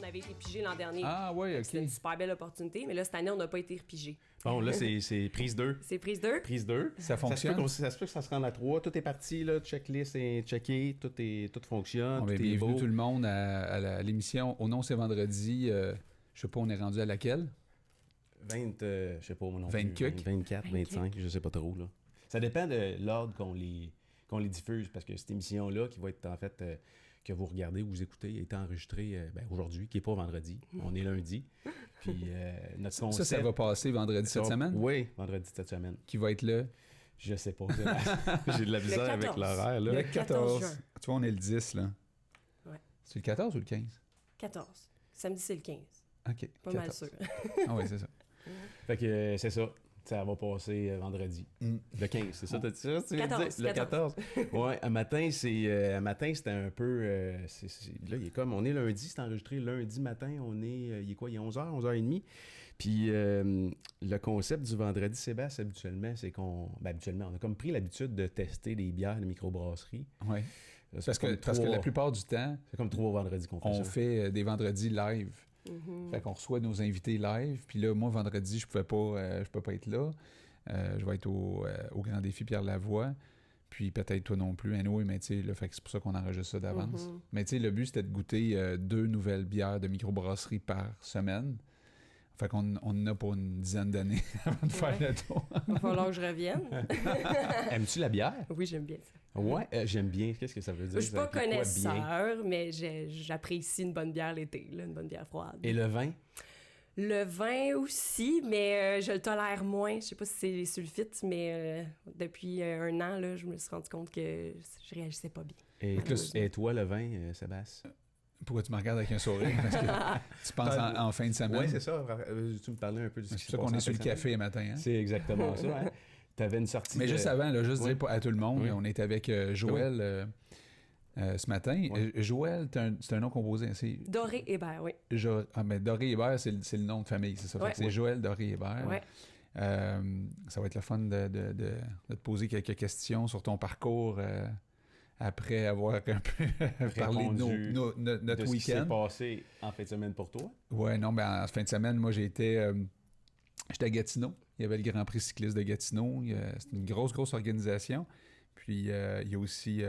on avait été pigé l'an dernier. Ah ouais, OK. C'était une super belle opportunité, mais là, cette année, on n'a pas été repigé. Bon, là, c'est prise 2. C'est prise 2. Prise 2. Ça fonctionne? Ça se peut que ça se rende à 3. Tout est parti, là. Checklist est checké. Tout fonctionne. Tout est bienvenue beau. tout le monde à l'émission Au nom, c'est vendredi. Je sais pas, on est rendu à laquelle? 20, je sais pas, moi non 20 plus. cucs. 24, 25, je sais pas trop, là. Ça dépend de l'ordre qu'on les diffuse, parce que cette émission-là, qui va être, en fait, que vous regardez ou vous écoutez, est enregistrée aujourd'hui, qui n'est pas vendredi. On est lundi. Puis, notre concept... Ça va passer vendredi cette semaine? Oui, vendredi cette semaine. Qui va être là? Je sais pas. J'ai de la misère avec l'horaire, là. Le 14 14. juin. Tu vois, on est le 10, là. Ouais. C'est le 14 ou le 15? 14. Samedi, c'est le 15. OK. Pas 14. mal sûr. Ah oui, c'est ça. Fait que c'est ça. Ça va passer vendredi. Le 15, c'est ça, t'as dit ça? 14. Le 14. Ouais, un matin, c'était un peu... là, il est comme... On est lundi, c'est enregistré lundi matin. On est... il est quoi? Il est 11h, 11h30. Puis le concept du vendredi, Sébastien, habituellement, c'est qu'on... habituellement, on a comme pris l'habitude de tester des bières de microbrasserie. Oui. Là, Parce que la plupart du temps... C'est comme 3 vendredis qu'on fait ça. On fait des vendredis live. Fait qu'on reçoit nos invités live. Puis là, moi, vendredi, je peux pas être là. Je vais être au Grand Défi Pierre Lavoie. Puis peut-être toi non plus, anyway, mais tu sais, là, fait que c'est pour ça qu'on enregistre ça d'avance. Mais tu sais, le but, c'était de goûter 2 nouvelles bières de microbrasserie par semaine. Fait qu'on en a pour une dizaine d'années avant de faire le tour. Il va falloir que je revienne. Aimes-tu la bière? Oui, j'aime bien ça. Ouais, j'aime bien. Qu'est-ce que ça veut dire? Je suis pas Ça implique quoi, bien? connaisseur, mais j'apprécie une bonne bière l'été, là, une bonne bière froide. Et le vin? Le vin aussi, mais je le tolère moins. Je sais pas si c'est les sulfites, mais depuis un an, là, je me suis rendu compte que je réagissais pas bien. Et toi, le vin, Sébastien? Pourquoi tu me regardes avec un sourire? Parce que tu penses en fin de semaine. Oui, c'est ça. Tu me parlais un peu de ce qui C'est ça qu'on est sur le café le matin. Hein? C'est exactement ça. Hein? Tu avais une sortie. Mais juste avant, là, juste oui. dire à tout le monde, oui. on est avec Joël ce matin. Oui. Joël, c'est un nom composé. Doré Hébert, oui. Mais Doré Hébert, c'est le nom de famille, c'est ça. Ouais. C'est Joël Doré Hébert. Ouais. Ça va être le fun de te poser quelques questions sur ton parcours après avoir un peu parlé de notre week-end. Ce qui s'est week-end. passé en fin de semaine pour toi? Ouais, non, en fin de semaine, moi, j'étais à Gatineau. Il y avait le Grand Prix cycliste de Gatineau. C'est une grosse organisation. Puis, il y a aussi,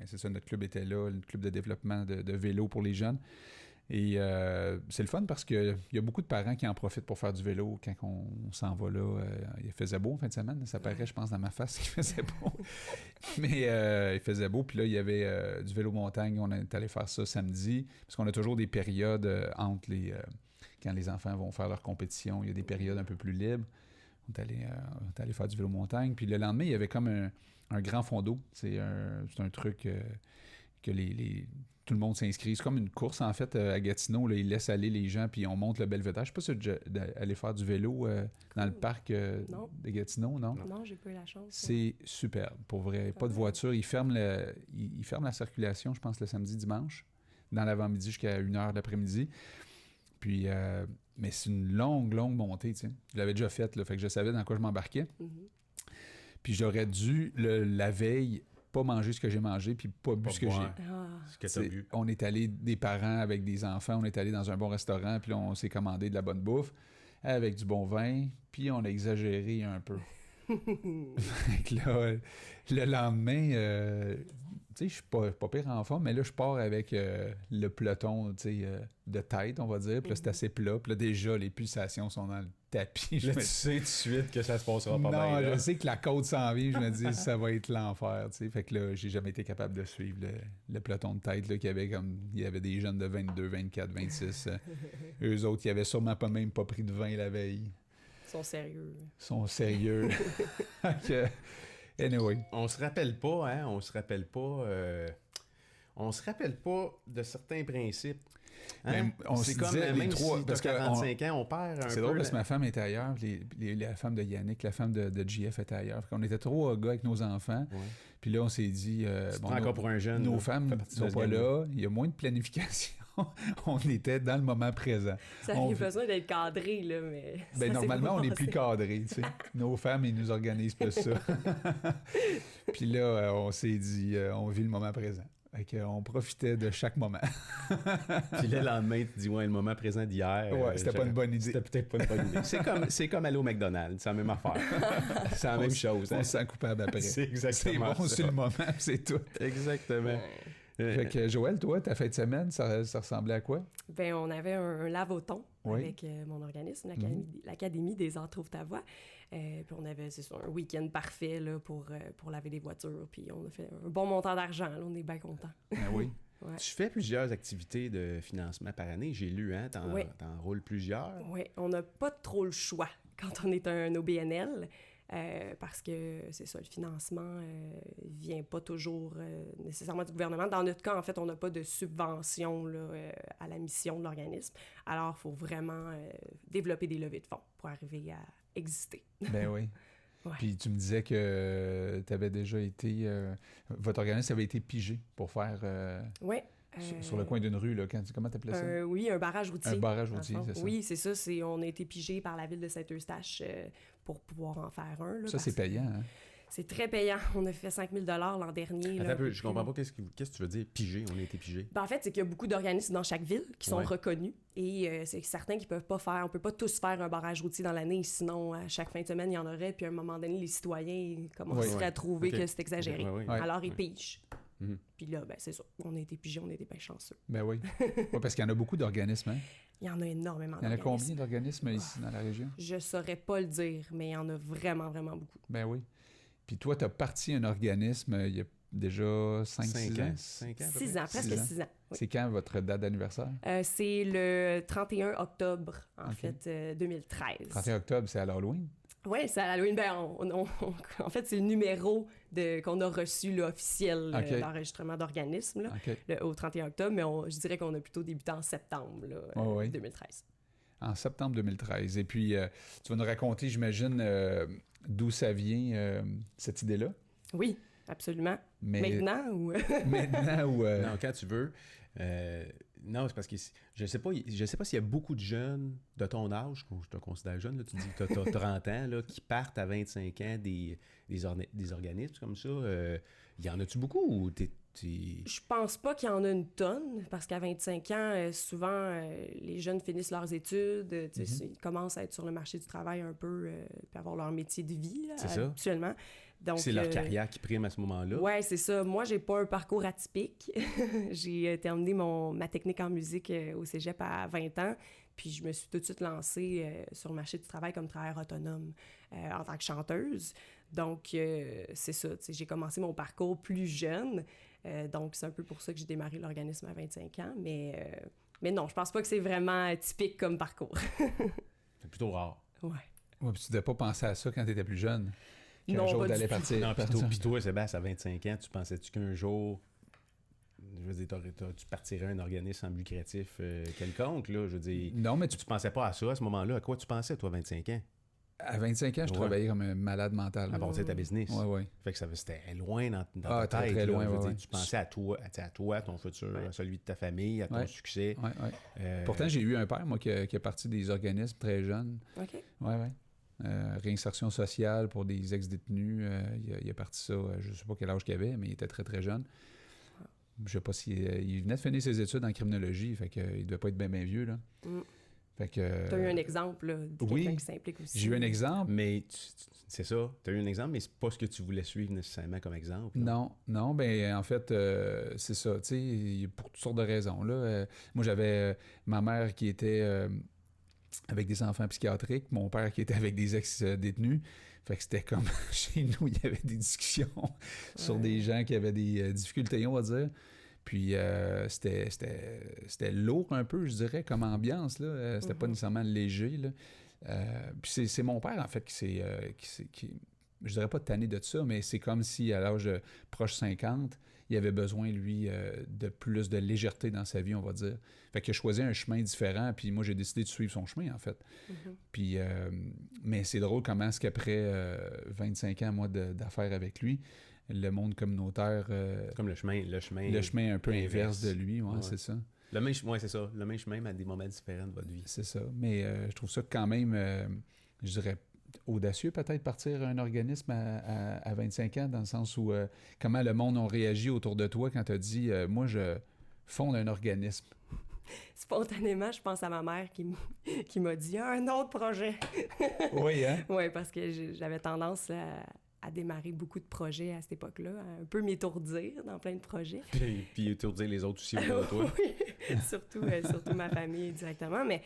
c'est ça, notre club était là, le club de développement de vélo pour les jeunes. Et c'est le fun parce qu'il y a beaucoup de parents qui en profitent pour faire du vélo quand on s'en va là. Il faisait beau en fin de semaine. Ça paraît, je pense, dans ma face qu'il faisait beau. Mais il faisait beau. Puis là, il y avait du vélo montagne. On est allé faire ça samedi. Parce qu'on a toujours des périodes entre quand les enfants vont faire leur compétition. Il y a des périodes un peu plus libres. On est allé faire du vélo montagne. Puis le lendemain, il y avait comme un grand fond d'eau. C'est un truc que tout le monde s'inscrit. C'est comme une course, en fait, à Gatineau. Là, ils laissent aller les gens, puis on monte le belvédère. Je sais pas si d'aller faire du vélo dans le parc de Gatineau, non? Non, j'ai pas eu la chance. C'est superbe, pour vrai. Pas de voiture. Ils ferment la circulation, je pense, le samedi, dimanche, dans l'avant-midi jusqu'à 1h l'après-midi. Puis, mais c'est une longue montée, tu sais. Je l'avais déjà faite, là, fait que je savais dans quoi je m'embarquais. Puis j'aurais dû, la veille, pas manger ce que j'ai mangé, puis pas bu ce que j'ai. Ce que t'as bu. On est allé, des parents avec des enfants, on est allé dans un bon restaurant, puis là, on s'est commandé de la bonne bouffe, avec du bon vin, puis on a exagéré un peu. Fait que là, le lendemain, tu sais, je suis pas pire en forme, mais là, je pars avec le peloton, tu sais, de tête, on va dire, puis là, c'est assez plat, puis là, déjà, les pulsations sont dans le tapis. Là, tu sais tout de suite que ça se passera pas bien. Non, je sais que la côte s'en vient, je me dis, ça va être l'enfer, tu sais. Fait que là, j'ai jamais été capable de suivre le peloton de tête, là, il y avait des jeunes de 22, 24, 26. Eux autres, ils avaient sûrement même pas pris de vin la veille. Ils sont sérieux. Ils sont sérieux. Anyway. On se rappelle pas, hein, on se rappelle pas de certains principes. Hein? On c'est se comme disait, même trois, si parce t'as que 45 ans, on perd un peu. C'est drôle parce que ma femme était ailleurs, la femme de Yannick, la femme de JF était ailleurs. Fait qu'on était 3 gars avec nos enfants. Ouais. Puis là, on s'est dit... encore pour un jeune. Nos femmes ne sont pas là. Il y a moins de planification. On était dans le moment présent. Ça avait besoin d'être cadré, là, mais... Ben, normalement, on n'est plus cadré, tu sais. Nos femmes, ils nous organisent plus ça. Puis là, on s'est dit, on vit le moment présent. Fait qu'on profitait de chaque moment. Puis le lendemain, tu dis, ouais, le moment présent d'hier. Ouais, c'était pas une bonne idée. C'était peut-être pas une bonne idée. C'est comme aller au McDonald's, c'est la même affaire. C'est la même chose. On se sent coupable après. C'est exactement C'est bon, ça. c'est le moment, c'est tout. Exactement. Fait que Joël, toi, ta fin de semaine, ça ressemblait à quoi? Ben, on avait un lave-au-ton Oui. avec mon organisme, l'Académie des Arts Trouve ta voix. Puis on avait, c'est ça, un week-end parfait là, pour laver les voitures. Puis on a fait un bon montant d'argent. Là, on est bien contents. Ben oui. Ouais. Tu fais plusieurs activités de financement par année. J'ai lu, hein? Oui. T'en roules plusieurs. Oui, on n'a pas trop le choix quand on est un OBNL. Parce que c'est ça, le financement vient pas toujours nécessairement du gouvernement. Dans notre cas, en fait, on n'a pas de subvention là, à la mission de l'organisme. Alors, il faut vraiment développer des levées de fonds pour arriver à exister. Ben oui. Ouais. Puis tu me disais que tu avais déjà été... votre organisme avait été pigé pour faire... Oui. sur le coin d'une rue, là, comment t'appelais ça? Oui, un barrage routier. Un barrage dans le routier, fond. c'est ça? Oui, c'est ça. On a été pigé par la ville de Saint-Eustache pour pouvoir en faire un. Là, Ça, c'est payant, hein? C'est très payant. On a fait 5 000 $ l'an dernier. Attends là, un peu, je comprends pas qu'est-ce que tu veux dire, pigé, on a été pigé. Ben, en fait, c'est qu'il y a beaucoup d'organismes dans chaque ville qui sont reconnus et c'est certains qui peuvent pas faire, on peut pas tous faire un barrage routier dans l'année, sinon à chaque fin de semaine, il y en aurait, puis à un moment donné, les citoyens ils commenceraient à trouver que c'est exagéré. Alors, ils pigent. Mhm. Puis là, ben, c'est ça. On a été pigés, on a été bien chanceux. Ben oui. Ouais, parce qu'il y en a beaucoup d'organismes, hein? Il y en a énormément Il y en a d'organismes. combien d'organismes ici dans la région? Je saurais pas le dire, mais il y en a vraiment, vraiment beaucoup. Ben oui. Puis toi, tu as parti un organisme il y a déjà 5-6 ans? 5 ans, 6 ans, presque 6 ans. 6 ans. Oui. C'est quand votre date d'anniversaire? C'est le 31 octobre, en Ok. fait, 2013. 31 octobre, c'est à l'Halloween? Oui, c'est à Halloween. Ben, en fait, c'est le numéro qu'on a reçu là, officiel Ok. d'enregistrement d'organisme là, OK. au 31 octobre, mais je dirais qu'on a plutôt débuté en septembre là, Ouais. 2013. En septembre 2013. Et puis, tu vas nous raconter, j'imagine, d'où ça vient, cette idée-là? Oui, absolument. Mais Maintenant ou... maintenant ou... Non, quand tu veux. Non, c'est parce que je sais pas s'il y a beaucoup de jeunes de ton âge, je te considère jeune, là, tu dis que tu as 30 ans, là, qui partent à 25 ans des organismes comme ça. Y en a-tu beaucoup ou Je pense pas qu'il y en a une tonne, parce qu'à 25 ans, souvent, les jeunes finissent leurs études, ils commencent à être sur le marché du travail un peu, puis avoir leur métier de vie, là, C'est ça. habituellement. Donc, c'est leur carrière qui prime à ce moment-là? Ouais, c'est ça. Moi, j'ai pas un parcours atypique. J'ai terminé ma technique en musique au cégep à 20 ans, puis je me suis tout de suite lancée sur le marché du travail comme travailleur autonome en tant que chanteuse. Donc, c'est ça. J'ai commencé mon parcours plus jeune. Donc, c'est un peu pour ça que j'ai démarré l'organisme à 25 ans. Mais non, je pense pas que c'est vraiment typique comme parcours. C'est plutôt rare. Ouais. Ouais, puis tu devais pas penser à ça quand tu étais plus jeune? Qu'un Non, jour pas du d'aller tout. partir. Non, puis toi, Sébastien, à 25 ans, tu pensais-tu qu'un jour, je veux dire, tu partirais un organisme en but lucratif quelconque, là? Je veux dire, Non, mais tu pensais pas à ça à ce moment-là. À quoi tu pensais, toi, à 25 ans? à 25 ans, je Ouais. travaillais comme un malade mental. À partir de ta business. Oui, oui. Fait que c'était loin dans Ah, ta très, tête. très là. loin, Je veux ouais, dire, ouais. tu pensais à toi, ton futur, à celui de ta famille, à ton Ouais. succès. Ouais, ouais. Pourtant, j'ai eu un père, moi, qui a parti des organismes très jeunes. OK. Oui, oui. Réinsertion sociale pour des ex-détenus. Il a parti ça, je ne sais pas quel âge qu'il avait, mais il était très, très jeune. Je sais pas il venait de finir ses études en criminologie, fait qu'il ne devait pas être bien vieux, là. Mm. Fait que... Tu as eu un exemple là, de oui. quelqu'un qui s'implique aussi. J'ai eu un exemple. Mais c'est ça, tu as eu un exemple, mais c'est pas ce que tu voulais suivre nécessairement comme exemple. là. Non, ben en fait, c'est ça, tu sais, pour toutes sortes de raisons. Là. Moi, j'avais ma mère qui était avec des enfants psychiatriques, mon père qui était avec des ex-détenus. Fait que c'était comme, chez nous, il y avait des discussions sur des gens qui avaient des difficultés, on va dire. Puis c'était lourd un peu, je dirais, comme ambiance. Là. C'était pas nécessairement léger. Là. Puis c'est mon père, en fait, qui je dirais pas tanné de ça, mais c'est comme si à l'âge proche 50, il avait besoin, lui, de plus de légèreté dans sa vie, on va dire. Fait qu'il a choisi un chemin différent, puis moi, j'ai décidé de suivre son chemin, en fait. Puis, mais c'est drôle comment est-ce qu'après 25 ans, moi, d'affaires avec lui, le monde communautaire... Comme le chemin un peu inverse de lui, ouais. C'est ça. C'est ça. Le même chemin, mais à des moments différents de votre vie. C'est ça. Mais je trouve ça quand même, je dirais, audacieux peut-être partir un organisme à 25 ans, dans le sens où comment le monde a réagi autour de toi quand tu as dit moi je fonde un organisme. Spontanément, je pense à ma mère qui m'a dit un autre projet. Oui, hein? Oui, parce que j'avais tendance à démarrer beaucoup de projets à cette époque-là, à un peu m'étourdir dans plein de projets. Puis étourdir les autres aussi autour de toi. Oui, surtout ma famille directement, mais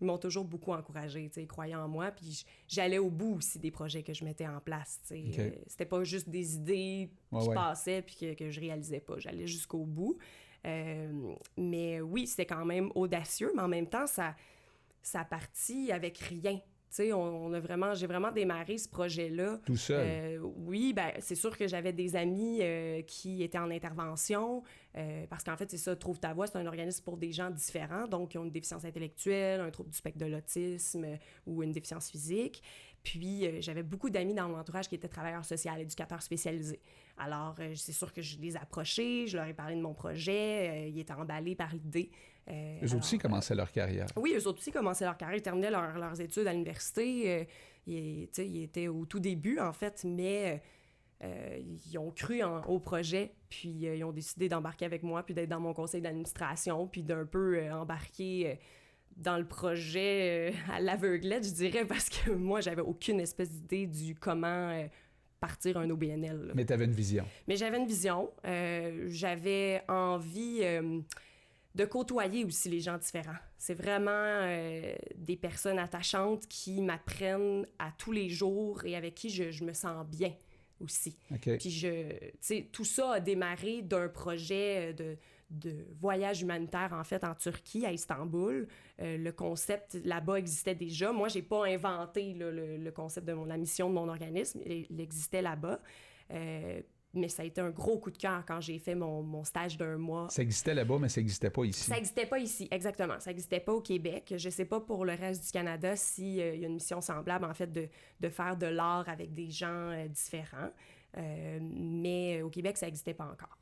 ils m'ont toujours beaucoup encouragée, ils croyaient en moi, puis j'allais au bout aussi des projets que je mettais en place, Okay. C'était pas juste des idées qui passaient puis que je réalisais pas, j'allais jusqu'au bout. Mais oui, c'était quand même audacieux, mais en même temps, ça partit avec rien. J'ai vraiment démarré ce projet-là. Tout seul? Oui, ben c'est sûr que j'avais des amis qui étaient en intervention, parce qu'en fait, c'est ça, Trouve ta voix, c'est un organisme pour des gens différents, donc qui ont une déficience intellectuelle, un trouble du spectre de l'autisme ou une déficience physique. Puis, j'avais beaucoup d'amis dans mon entourage qui étaient travailleurs sociaux, éducateurs spécialisés. Alors, c'est sûr que je les ai approchés, je leur ai parlé de mon projet, ils étaient emballés par l'idée. Eux aussi commençaient leur carrière. Oui, eux autres aussi commençaient leur carrière, ils terminaient leurs études à l'université. Ils étaient au tout début, en fait, mais ils ont cru au projet, puis ils ont décidé d'embarquer avec moi, puis d'être dans mon conseil d'administration, puis d'un peu embarquer dans le projet à l'aveuglette, je dirais, parce que moi, j'avais aucune espèce d'idée du comment partir un OBNL. Là. Mais tu avais une vision. Mais j'avais une vision. J'avais envie de côtoyer aussi les gens différents. C'est vraiment des personnes attachantes qui m'apprennent à tous les jours et avec qui je me sens bien aussi. Okay. Puis tout ça a démarré d'un projet de voyage humanitaire, en fait, en Turquie, à Istanbul. Le concept là-bas existait déjà. Moi, j'ai pas inventé là, le concept de la mission de mon organisme. Il existait là-bas. Mais ça a été un gros coup de cœur quand j'ai fait mon stage d'1 mois. Ça existait là-bas, mais ça n'existait pas ici. Ça n'existait pas ici, exactement. Ça n'existait pas au Québec. Je ne sais pas pour le reste du Canada s'il y a une mission semblable, en fait, de faire de l'art avec des gens différents. Mais au Québec, ça n'existait pas encore.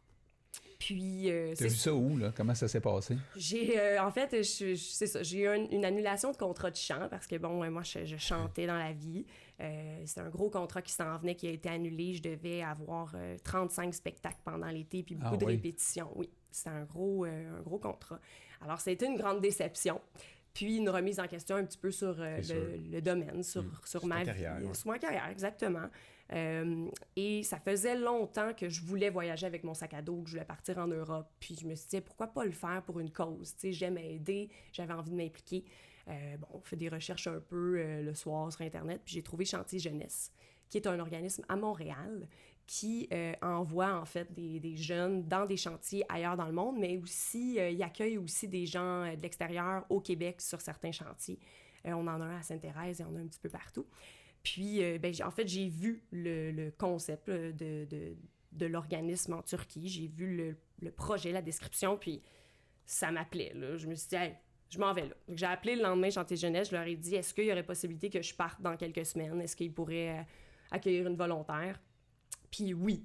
Puis, t'as vu ça où, là? Comment ça s'est passé? En fait, c'est ça. J'ai eu une annulation de contrat de chant parce que, bon, moi, je chantais dans la vie. C'était un gros contrat qui s'en venait, qui a été annulé. Je devais avoir 35 spectacles pendant l'été, puis beaucoup de répétitions. Oui, c'était un gros contrat. Alors, ça a été une grande déception. Puis, une remise en question un petit peu sur le domaine, sur ma vie. Sur ma carrière, exactement. Et ça faisait longtemps que je voulais voyager avec mon sac à dos, que je voulais partir en Europe. Puis je me suis dit, pourquoi pas le faire pour une cause? Tu sais, j'aime aider, j'avais envie de m'impliquer. On fait des recherches un peu le soir sur Internet, puis j'ai trouvé Chantier Jeunesse, qui est un organisme à Montréal qui envoie en fait des jeunes dans des chantiers ailleurs dans le monde, mais aussi, il accueille aussi des gens de l'extérieur au Québec sur certains chantiers. On en a un à Sainte-Thérèse et on en a un petit peu partout. Puis, en fait, j'ai vu le concept de l'organisme en Turquie. J'ai vu le projet, la description, puis ça m'appelait. Là. Je me suis dit, hey, je m'en vais là. Donc, j'ai appelé le lendemain Chantier Jeunesse. Je leur ai dit, est-ce qu'il y aurait possibilité que je parte dans quelques semaines? Est-ce qu'ils pourraient accueillir une volontaire? Puis oui,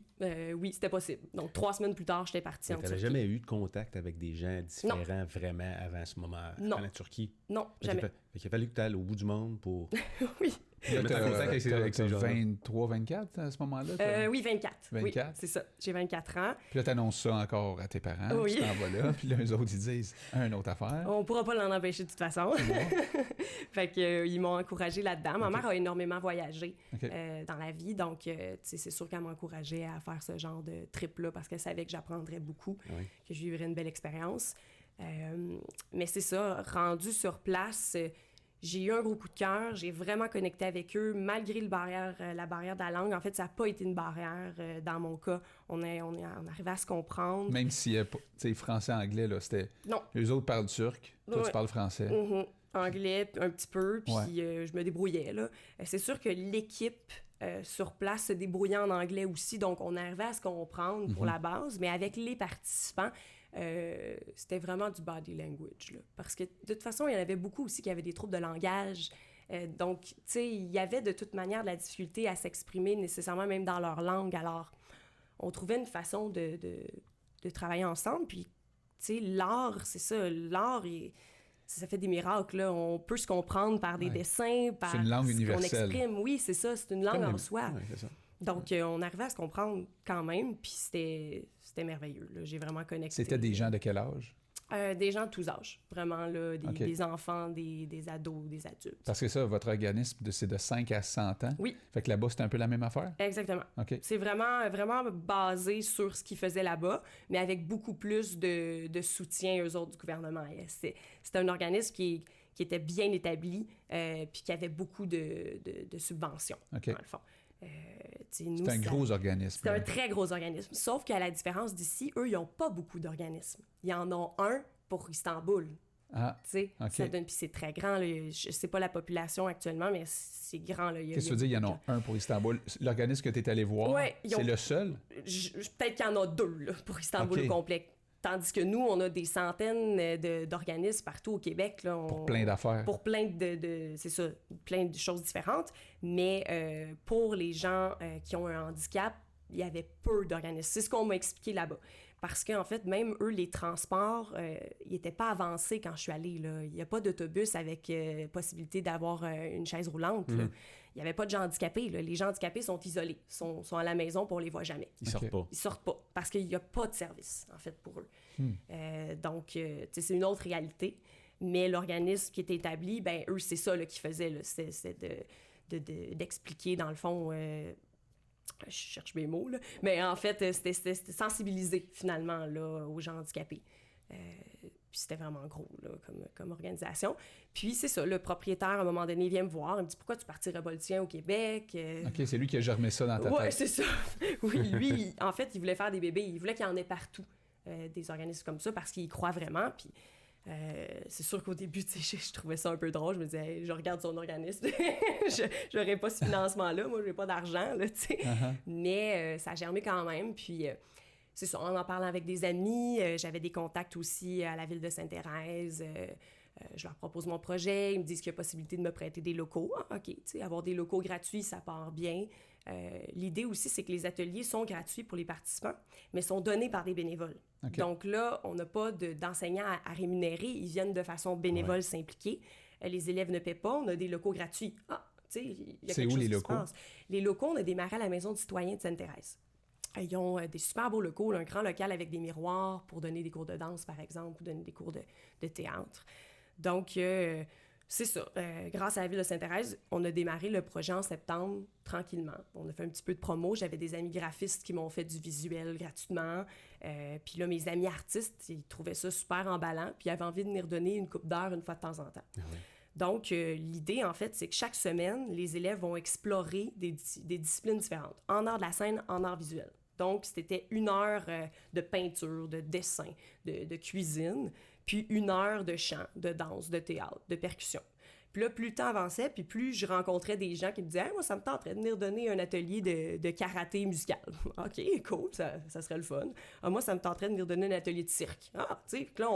c'était possible. Donc, 3 semaines plus tard, j'étais partie en Turquie. Tu n'avais jamais eu de contact avec des gens différents vraiment avant ce moment, non. en Turquie? Non, jamais. Il a fallu que tu ailles au bout du monde pour... Oui. Tu as 23, 24 à ce moment-là? Oui, 24. 24? Oui, c'est ça. J'ai 24 ans. Puis là, tu annonces ça encore à tes parents. Oui. Tu t'en vas là. Puis là, eux autres, ils disent une autre affaire. On pourra pas l'en empêcher de toute façon. Fait que ils m'ont encouragé là-dedans. Ma mère a énormément voyagé dans la vie. Donc, c'est sûr qu'elle m'encourageait à faire ce genre de trip-là parce qu'elle savait que j'apprendrais beaucoup, que je vivrais une belle expérience. Mais c'est ça, rendu sur place... j'ai eu un gros coup de cœur, j'ai vraiment connecté avec eux, malgré la barrière de la langue. En fait, ça n'a pas été une barrière dans mon cas. On arrivait à se comprendre. Même si, tu sais, français-anglais, là, c'était... Non. Eux autres parlent turc, toi, tu parles français. Mm-hmm. Anglais, un petit peu, puis je me débrouillais, là. C'est sûr que l'équipe sur place se débrouillait en anglais aussi, donc on arrivait à se comprendre pour la base, mais avec les participants... c'était vraiment du body language, là. Parce que de toute façon, il y en avait beaucoup aussi qui avaient des troubles de langage. Donc, tu sais, il y avait de toute manière de la difficulté à s'exprimer nécessairement même dans leur langue. Alors, on trouvait une façon de travailler ensemble. Puis, tu sais, l'art, c'est ça, l'art, ça fait des miracles, là. On peut se comprendre par des dessins, par c'est une langue ce qu'on universelle. exprime. Oui, c'est ça, c'est une langue en soi. Ouais, c'est ça. Donc, on arrivait à se comprendre quand même, puis c'était merveilleux, là. J'ai vraiment connecté. C'était des gens de quel âge? Des gens de tous âges, vraiment, là, OK. des enfants, des ados, des adultes. Parce que ça, votre organisme, c'est de 5 à 100 ans? Oui. Fait que là-bas, c'est un peu la même affaire? Exactement. OK. C'est vraiment, vraiment basé sur ce qu'ils faisaient là-bas, mais avec beaucoup plus de soutien, eux autres, du gouvernement. C'était un organisme qui était bien établi, puis qui avait beaucoup de subventions, OK. dans le fond. C'est un gros organisme. C'est un très gros organisme. Sauf qu'à la différence d'ici, eux, ils n'ont pas beaucoup d'organismes. Ils en ont un pour Istanbul. Ah, Tu sais, OK. ça donne, puis c'est très grand. Là. Je sais pas la population actuellement, mais c'est grand. Là. Qu'est-ce que tu veux dire, il y en a un pour Istanbul? L'organisme que tu es allé voir, Ouais, c'est le seul? Peut-être qu'il y en a 2 là, pour Istanbul OK. au complet. Tandis que nous, on a des centaines d'organismes partout au Québec. Là, Pour plein d'affaires. Pour plein c'est ça, plein de choses différentes. Mais pour les gens qui ont un handicap, il y avait peu d'organismes. C'est ce qu'on m'a expliqué là-bas. Parce qu'en fait, même eux, les transports, ils n'étaient pas avancés quand je suis allée, là. Il n'y a pas d'autobus avec possibilité d'avoir une chaise roulante, là. Il n'y avait pas de gens handicapés, là. Les gens handicapés sont isolés, sont à la maison, puis on ne les voit jamais. Ils sortent pas. Ils sortent pas, parce qu'il n'y a pas de service, en fait, pour eux. Donc, tu sais, c'est une autre réalité. Mais l'organisme qui était établi, ben eux, c'est ça là, qu'ils faisaient, là. C'est d'expliquer, dans le fond... je cherche mes mots, là. Mais en fait, c'était sensibiliser, finalement, là, aux gens handicapés. Puis c'était vraiment gros, là, comme organisation. Puis c'est ça, le propriétaire, à un moment donné, vient me voir. Il me dit « Pourquoi tu partirais pas le tien au Québec? » OK, c'est lui qui a germé ça dans ta Ouais, tête. c'est ça. Oui, lui, en fait, il voulait faire des bébés. Il voulait qu'il y en ait partout, des organismes comme ça, parce qu'il y croit vraiment. Puis c'est sûr qu'au début, tu sais, je trouvais ça un peu drôle. Je me disais, hey, je regarde son organisme. J'aurais pas ce financement-là. Moi, j'ai pas d'argent, là, tu sais. Mais ça a germé quand même. Puis c'est ça, en parlant avec des amis, j'avais des contacts aussi à la ville de Sainte-Thérèse. Je leur propose mon projet. Ils me disent qu'il y a possibilité de me prêter des locaux. Ah, OK, tu sais, avoir des locaux gratuits, ça part bien. L'idée aussi, c'est que les ateliers sont gratuits pour les participants, mais sont donnés par des bénévoles. Okay. Donc là, on n'a pas d'enseignants à rémunérer. Ils viennent de façon bénévole s'impliquer. Les élèves ne paient pas. On a des locaux gratuits. Ah, tu sais, il y a quelque chose qui se passe. Les locaux, on a démarré à la Maison du citoyen de Sainte-Thérèse. Ils ont des super beaux locaux, un grand local avec des miroirs pour donner des cours de danse, par exemple, ou donner des cours de théâtre. Donc, c'est ça. Grâce à la ville de Sainte-Thérèse, on a démarré le projet en septembre, tranquillement. On a fait un petit peu de promo. J'avais des amis graphistes qui m'ont fait du visuel gratuitement. Puis là, mes amis artistes, ils trouvaient ça super emballant. Puis ils avaient envie de venir donner une couple d'heures une fois de temps en temps. Ah oui. Donc, l'idée, en fait, c'est que chaque semaine, les élèves vont explorer des disciplines différentes. En art de la scène, en art visuel. Donc, c'était 1 heure de peinture, de dessin, de cuisine, puis 1 heure de chant, de danse, de théâtre, de percussion. Puis là, plus le temps avançait, puis plus je rencontrais des gens qui me disaient hey, « moi, ça me tenterait de venir donner un atelier de karaté musical. » OK, cool, ça serait le fun. Ah, moi, ça me tenterait de venir donner un atelier de cirque. Ah, tu sais, puis là,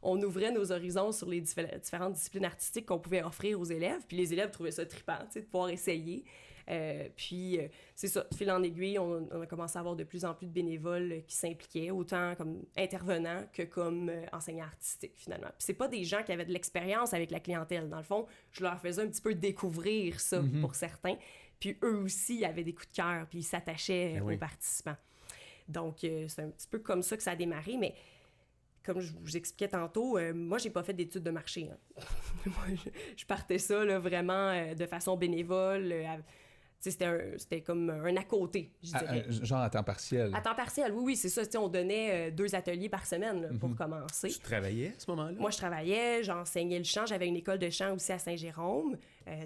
on ouvrait nos horizons sur les différentes disciplines artistiques qu'on pouvait offrir aux élèves, puis les élèves trouvaient ça trippant, tu sais, de pouvoir essayer. Puis, c'est ça, de fil en aiguille, on a commencé à avoir de plus en plus de bénévoles qui s'impliquaient, autant comme intervenants que comme enseignants artistiques, finalement. Puis c'est pas des gens qui avaient de l'expérience avec la clientèle. Dans le fond, je leur faisais un petit peu découvrir ça pour certains. Puis eux aussi avaient des coups de cœur, puis ils s'attachaient aux participants. Donc, c'est un petit peu comme ça que ça a démarré, mais comme je vous expliquais tantôt, moi, j'ai pas fait d'études de marché. Hein. Moi, je partais ça là, vraiment de façon bénévole. C'était comme un à côté, je dirais. Genre à temps partiel. À temps partiel, oui, c'est ça. On donnait 2 ateliers par semaine là, pour commencer. Tu travaillais à ce moment-là? Moi, je travaillais, j'enseignais le chant. J'avais une école de chant aussi à Saint-Jérôme.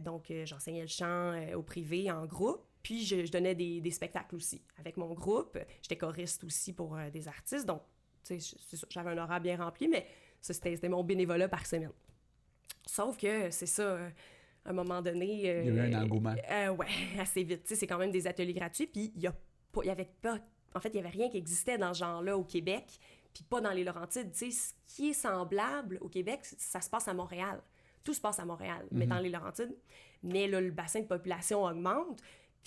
Donc, j'enseignais le chant au privé, en groupe. Puis, je donnais des spectacles aussi avec mon groupe. J'étais choriste aussi pour des artistes. Donc, c'est ça, j'avais un horaire bien rempli, mais ça, c'était mon bénévolat par semaine. Sauf que, c'est ça... à un moment donné... il y a eu un engouement. Oui, assez vite. Tu sais, c'est quand même des ateliers gratuits, puis il y avait pas... En fait, il n'y avait rien qui existait dans ce genre-là au Québec, puis pas dans les Laurentides. Tu sais, ce qui est semblable au Québec, ça se passe à Montréal. Tout se passe à Montréal, mais dans les Laurentides. Mais là, le bassin de population augmente,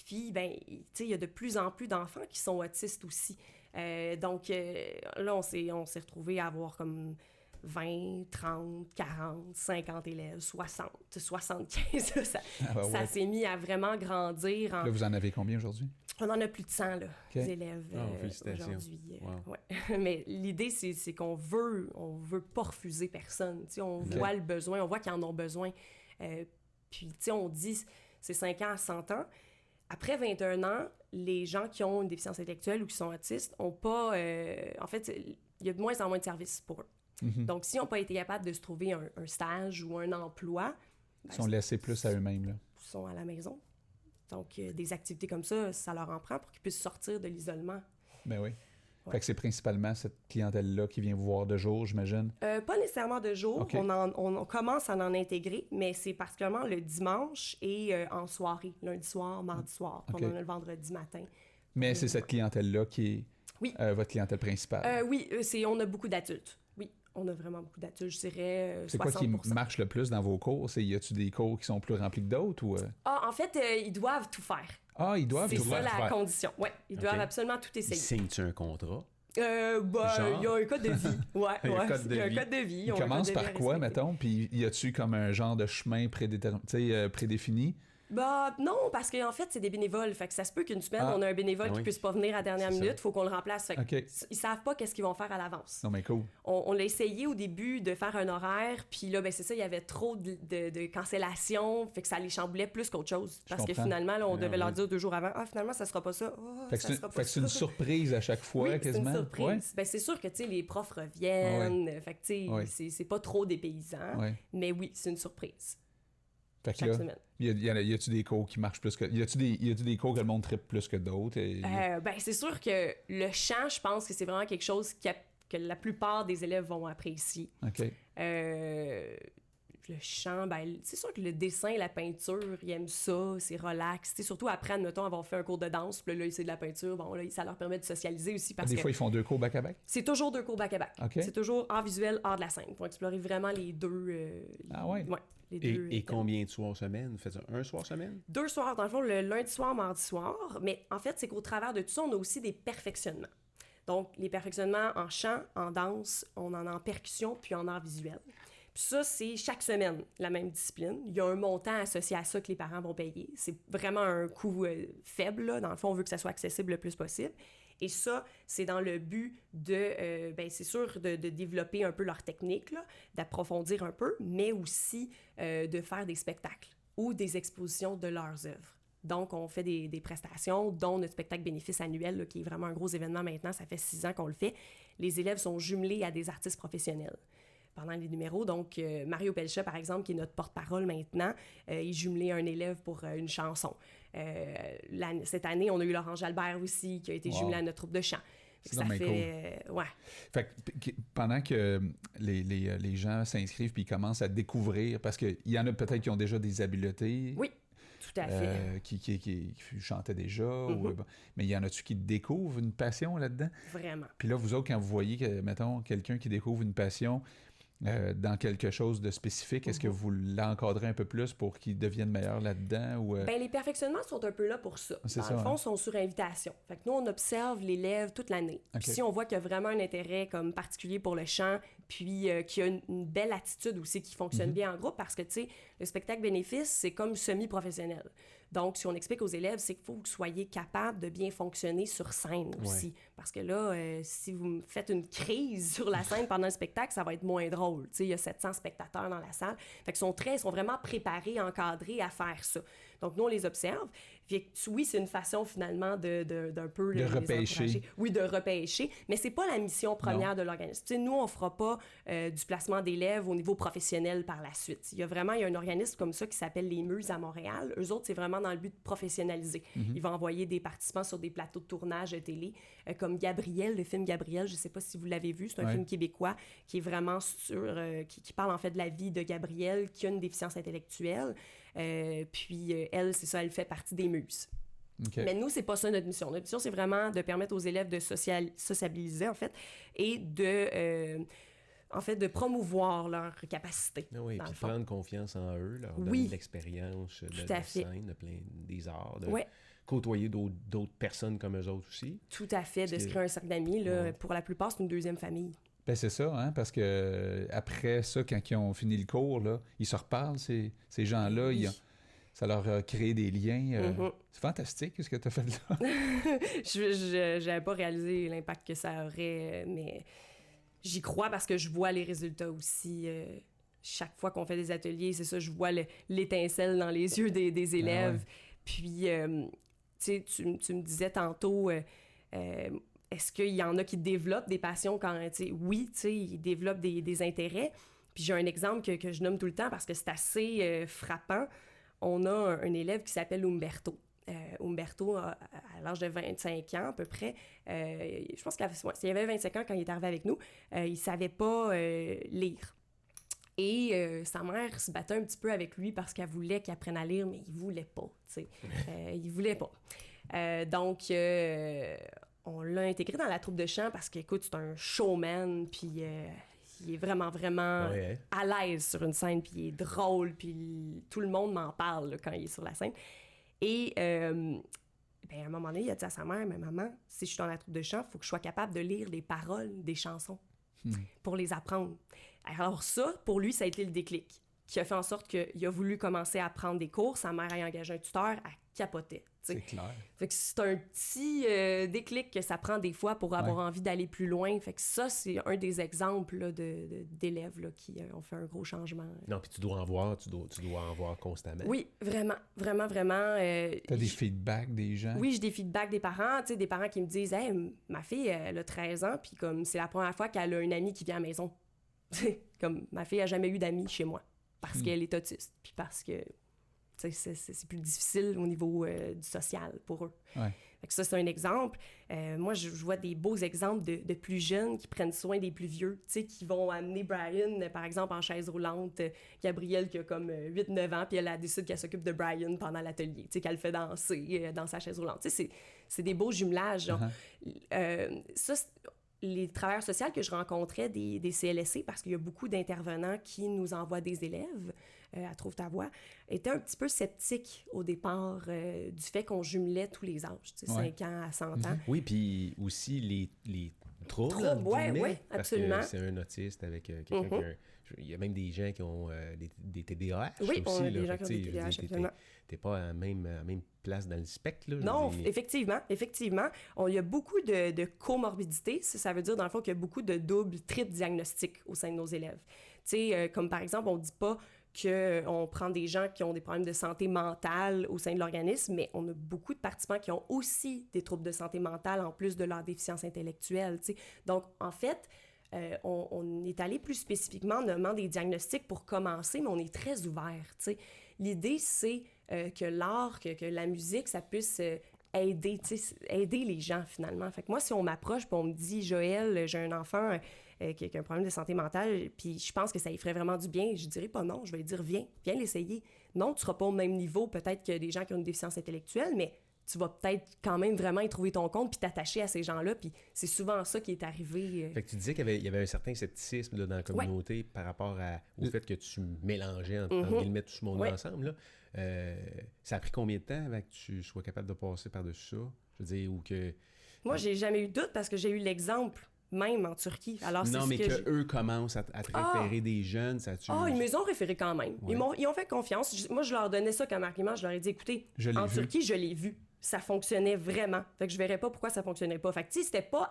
puis, ben, tu sais, il y a de plus en plus d'enfants qui sont autistes aussi. Donc, là, on s'est retrouvés à avoir comme... 20, 30, 40, 50 élèves, 60, 75. Ça s'est mis à vraiment grandir. Là, vous en avez combien aujourd'hui? On en a plus de 100 là, élèves aujourd'hui. Ouais. Mais l'idée, c'est qu'on veut pas refuser personne. T'sais, on voit le besoin, on voit qu'ils en ont besoin. Puis, on dit, c'est 5 ans à 100 ans. Après 21 ans, les gens qui ont une déficience intellectuelle ou qui sont autistes ont pas... en fait, il y a de moins en moins de services pour eux. Donc, s'ils n'ont pas été capables de se trouver un stage ou un emploi... Ils sont laissés plus à eux-mêmes, là. Ils sont à la maison. Donc, des activités comme ça leur en prend pour qu'ils puissent sortir de l'isolement. Ben oui. Ouais. Fait que c'est principalement cette clientèle-là qui vient vous voir de jour, j'imagine? Pas nécessairement de jour. Okay. On commence à en intégrer, mais c'est particulièrement le dimanche et en soirée, lundi soir, mardi soir. Okay. On en a le vendredi matin. Mais c'est cette clientèle-là qui est votre clientèle principale? Oui, on a beaucoup d'adultes. Oui, on a vraiment beaucoup d'adultes, je dirais 60%. C'est quoi qui marche le plus dans vos cours? Y a-tu des cours qui sont plus remplis que d'autres? Ou... en fait, ils doivent tout faire. Ah, ils doivent tout faire? C'est ça la condition. Oui, ils doivent absolument tout essayer. Signent-tu un contrat? Il y a un code de vie. Il y a un code de vie. Il commence par quoi, mettons? Puis y a-tu comme un genre de chemin prédéfini? Non, parce qu'en fait, c'est des bénévoles. Fait que ça se peut qu'une semaine, on a un bénévole qui puisse pas venir à la dernière minute, il faut qu'on le remplace. Fait que ils savent pas qu'est-ce qu'ils vont faire à l'avance. Non, mais cool. On l'a essayé au début de faire un horaire, puis là, c'est ça, il y avait trop de cancellations, fait que ça les chamboulait plus qu'autre chose. Parce que finalement, là, on devait leur dire 2 jours avant, finalement, ça sera pas ça. Fait que c'est une surprise à chaque fois, quasiment. C'est une surprise. C'est sûr que, les profs reviennent, fait que, c'est pas trop dépaysant, mais oui, c'est une surprise. Fait que là, y a-tu des cours qui marchent plus que... Y a-tu des cours que le monde trippe plus que d'autres? C'est sûr que le chant, je pense que c'est vraiment quelque chose que la plupart des élèves vont apprécier. OK. Le chant, c'est sûr que le dessin, la peinture, ils aiment ça, c'est relax. Surtout après, admettons, avoir fait un cours de danse, puis là, c'est de la peinture, ça leur permet de socialiser aussi. Parce des fois, ils font 2 cours back-à-back? C'est toujours 2 cours back-à-back. Okay. C'est toujours art visuel, art de la scène, pour explorer vraiment les deux... Et combien de soirs semaine? Faites un soir semaine? 2 soirs, dans le fond, le lundi soir, mardi soir. Mais en fait, c'est qu'au travers de tout ça, on a aussi des perfectionnements. Donc, les perfectionnements en chant, en danse, on en a en percussion, puis en art visuel. Puis ça, c'est chaque semaine la même discipline. Il y a un montant associé à ça que les parents vont payer. C'est vraiment un coût faible, là. Dans le fond, on veut que ça soit accessible le plus possible. Et ça, c'est dans le but de, c'est sûr, de développer un peu leur technique, là, d'approfondir un peu, mais aussi de faire des spectacles ou des expositions de leurs œuvres. Donc, on fait des prestations, dont notre spectacle bénéfice annuel, là, qui est vraiment un gros événement maintenant. Ça fait 6 ans qu'on le fait. Les élèves sont jumelés à des artistes professionnels pendant les numéros. Donc, Mario Pelcha, par exemple, qui est notre porte-parole maintenant, est jumelé à un élève pour une chanson. Cette année, on a eu Laurent Jalbert aussi, qui a été jumelé à notre troupe de chant. Ça fait... cool. Fait que pendant que les gens s'inscrivent puis ils commencent à découvrir, parce qu'il y en a peut-être qui ont déjà des habiletés... Oui. Tout à fait. Qui chantaient déjà, mais il y en a-tu qui découvrent une passion là-dedans? Vraiment. Puis là, vous autres, quand vous voyez, mettons, quelqu'un qui découvre une passion dans quelque chose de spécifique, est-ce que vous l'encadrez un peu plus pour qu'il devienne meilleur là-dedans? Ou, les perfectionnements sont un peu là pour ça. Dans le fond, sont sur invitation. Fait que nous, on observe l'élève toute l'année. Okay. Puis si on voit qu'il y a vraiment un intérêt comme particulier pour le chant, puis qu'il y a une belle attitude aussi qui fonctionne bien en groupe, parce que, tu sais, le spectacle bénéfice, c'est comme semi-professionnel. Donc, si on explique aux élèves, c'est qu'il faut que vous soyez capable de bien fonctionner sur scène aussi. Parce que là, si vous me faites une crise sur la scène pendant le spectacle, ça va être moins drôle. Tu sais, il y a 700 spectateurs dans la salle. Fait qu'ils sont vraiment préparés, encadrés à faire ça. Donc, nous, on les observe. Puis, oui, c'est une façon, finalement, d'un peu... De repêcher. Oui, de repêcher. Mais c'est pas la mission première de l'organisme. Tu sais, nous, on fera pas du placement d'élèves au niveau professionnel par la suite. Il y a un organisme comme ça qui s'appelle les Muses à Montréal. Eux autres, c'est vraiment dans le but de professionnaliser. Ils vont envoyer des participants sur des plateaux de tournage de télé, comme Gabriel, le film Gabriel, je sais pas si vous l'avez vu, c'est un film québécois qui est vraiment qui parle en fait de la vie de Gabrielle, qui a une déficience intellectuelle. Puis elle, c'est ça, elle fait partie des Muses. Okay. Mais nous, c'est pas ça notre mission. Notre mission, c'est vraiment de permettre aux élèves de sociabiliser, en fait, et de promouvoir leurs capacités. Oui, puis prendre confiance en eux, leur donner de l'expérience de la scène, des arts, de côtoyer d'autres personnes comme eux autres aussi. Tout à fait, de se créer un cercle d'amis. Là, pour la plupart, c'est une deuxième famille. Ben c'est ça, hein, parce que après ça, quand ils ont fini le cours, là, ils se reparlent, ces gens-là. Oui. Ça leur a créé des liens. Mhm. C'est fantastique, ce que tu as fait là. Je n'avais pas réalisé l'impact que ça aurait, mais j'y crois parce que je vois les résultats aussi. Chaque fois qu'on fait des ateliers, c'est ça, je vois l'étincelle dans les yeux des élèves. Puis, tu sais, tu me disais tantôt, est-ce qu'il y en a qui développent des passions quand, tu sais, oui, tu sais, ils développent des intérêts. Puis j'ai un exemple que je nomme tout le temps parce que c'est assez frappant. On a un élève qui s'appelle Umberto. Umberto, à l'âge de 25 ans à peu près, je pense qu'il avait 25 ans quand il est arrivé avec nous, il ne savait pas lire. Et sa mère se battait un petit peu avec lui parce qu'elle voulait qu'il apprenne à lire, mais il voulait pas, tu sais. Il voulait pas. Donc, on l'a intégré dans la troupe de chant parce qu'écoute, c'est un showman, puis il est vraiment, vraiment à l'aise sur une scène, puis il est drôle, puis tout le monde m'en parle là, quand il est sur la scène. Et à un moment donné, il a dit à sa mère, « Mais maman, si je suis dans la troupe de chant, il faut que je sois capable de lire les paroles des chansons pour les apprendre. » Alors ça, pour lui, ça a été le déclic qui a fait en sorte qu'il a voulu commencer à prendre des cours. Sa mère a engagé un tuteur, elle capotait. T'sais. C'est clair. Fait que c'est un petit déclic que ça prend des fois pour avoir envie d'aller plus loin. Fait que ça, c'est un des exemples là, d'élèves là, qui ont fait un gros changement. Non, puis tu dois en voir constamment. Oui, vraiment, vraiment, vraiment. T'as des feedbacks des gens? Oui, j'ai des feedbacks des parents, tu sais, des parents qui me disent « Hey, ma fille, elle a 13 ans, puis comme c'est la première fois qu'elle a un ami qui vient à la maison. » Comme ma fille a jamais eu d'amis chez moi parce qu'elle est autiste, puis parce que c'est plus difficile au niveau du social pour eux. Ouais. Fait que ça, c'est un exemple. Moi, je vois des beaux exemples de plus jeunes qui prennent soin des plus vieux, tu sais, qui vont amener Brian, par exemple, en chaise roulante. Gabrielle, qui a comme 8-9 ans, puis elle décide qu'elle s'occupe de Brian pendant l'atelier, tu sais, qu'elle le fait danser dans sa chaise roulante. Tu sais, c'est des beaux jumelages. Genre. Ça, les travailleurs sociaux que je rencontrais des CLSC, parce qu'il y a beaucoup d'intervenants qui nous envoient des élèves à Trouve ta voix, étaient un petit peu sceptiques au départ du fait qu'on jumelait tous les âges, 5 ans à 100 ans. Oui, puis aussi les troubles. Oui, absolument. Parce que c'est un autiste avec quelqu'un qui a... Il y a même des gens qui ont des TDAH. Oui, aussi, on a des gens qui ont des TDAH, absolument. T'es pas à la même place dans le spectre. Là, non, effectivement. Il y a beaucoup de comorbidités. Ça veut dire, dans le fond, qu'il y a beaucoup de doubles, triples diagnostics au sein de nos élèves. Tu sais, comme par exemple, on dit pas qu'on prend des gens qui ont des problèmes de santé mentale au sein de l'organisme, mais on a beaucoup de participants qui ont aussi des troubles de santé mentale en plus de leur déficience intellectuelle. Tu sais. Donc, en fait, on est allé plus spécifiquement en nommant des diagnostics pour commencer, mais on est très ouvert. Tu sais. L'idée, c'est que l'art, que la musique, ça puisse aider les gens, finalement. Fait que moi, si on m'approche et on me dit « Joël, j'ai un enfant qui a un problème de santé mentale, puis je pense que ça lui ferait vraiment du bien », je dirais pas non, je vais lui dire « Viens l'essayer ». Non, tu seras pas au même niveau, peut-être que des gens qui ont une déficience intellectuelle, mais tu vas peut-être quand même vraiment y trouver ton compte puis t'attacher à ces gens-là, puis c'est souvent ça qui est arrivé. Fait que tu disais qu'il y avait un certain scepticisme là, dans la communauté par rapport au fait que tu mélangeais entre guillemets tout ce monde-là ensemble. Là. Ça a pris combien de temps avant que tu sois capable de passer par-dessus ça? Je veux dire, ou que... Moi, j'ai jamais eu de doute parce que j'ai eu l'exemple même en Turquie. Alors, non, mais qu'eux commencent à te référer des jeunes, ça tue... ils me ont référé quand même. Ouais. Ils ont fait confiance. Moi, je leur donnais ça comme argument. Je leur ai dit, écoutez, en Turquie, je l'ai vu. Ça fonctionnait vraiment. Fait que je verrais pas pourquoi ça fonctionnait pas. Fait que, tu sais, c'était pas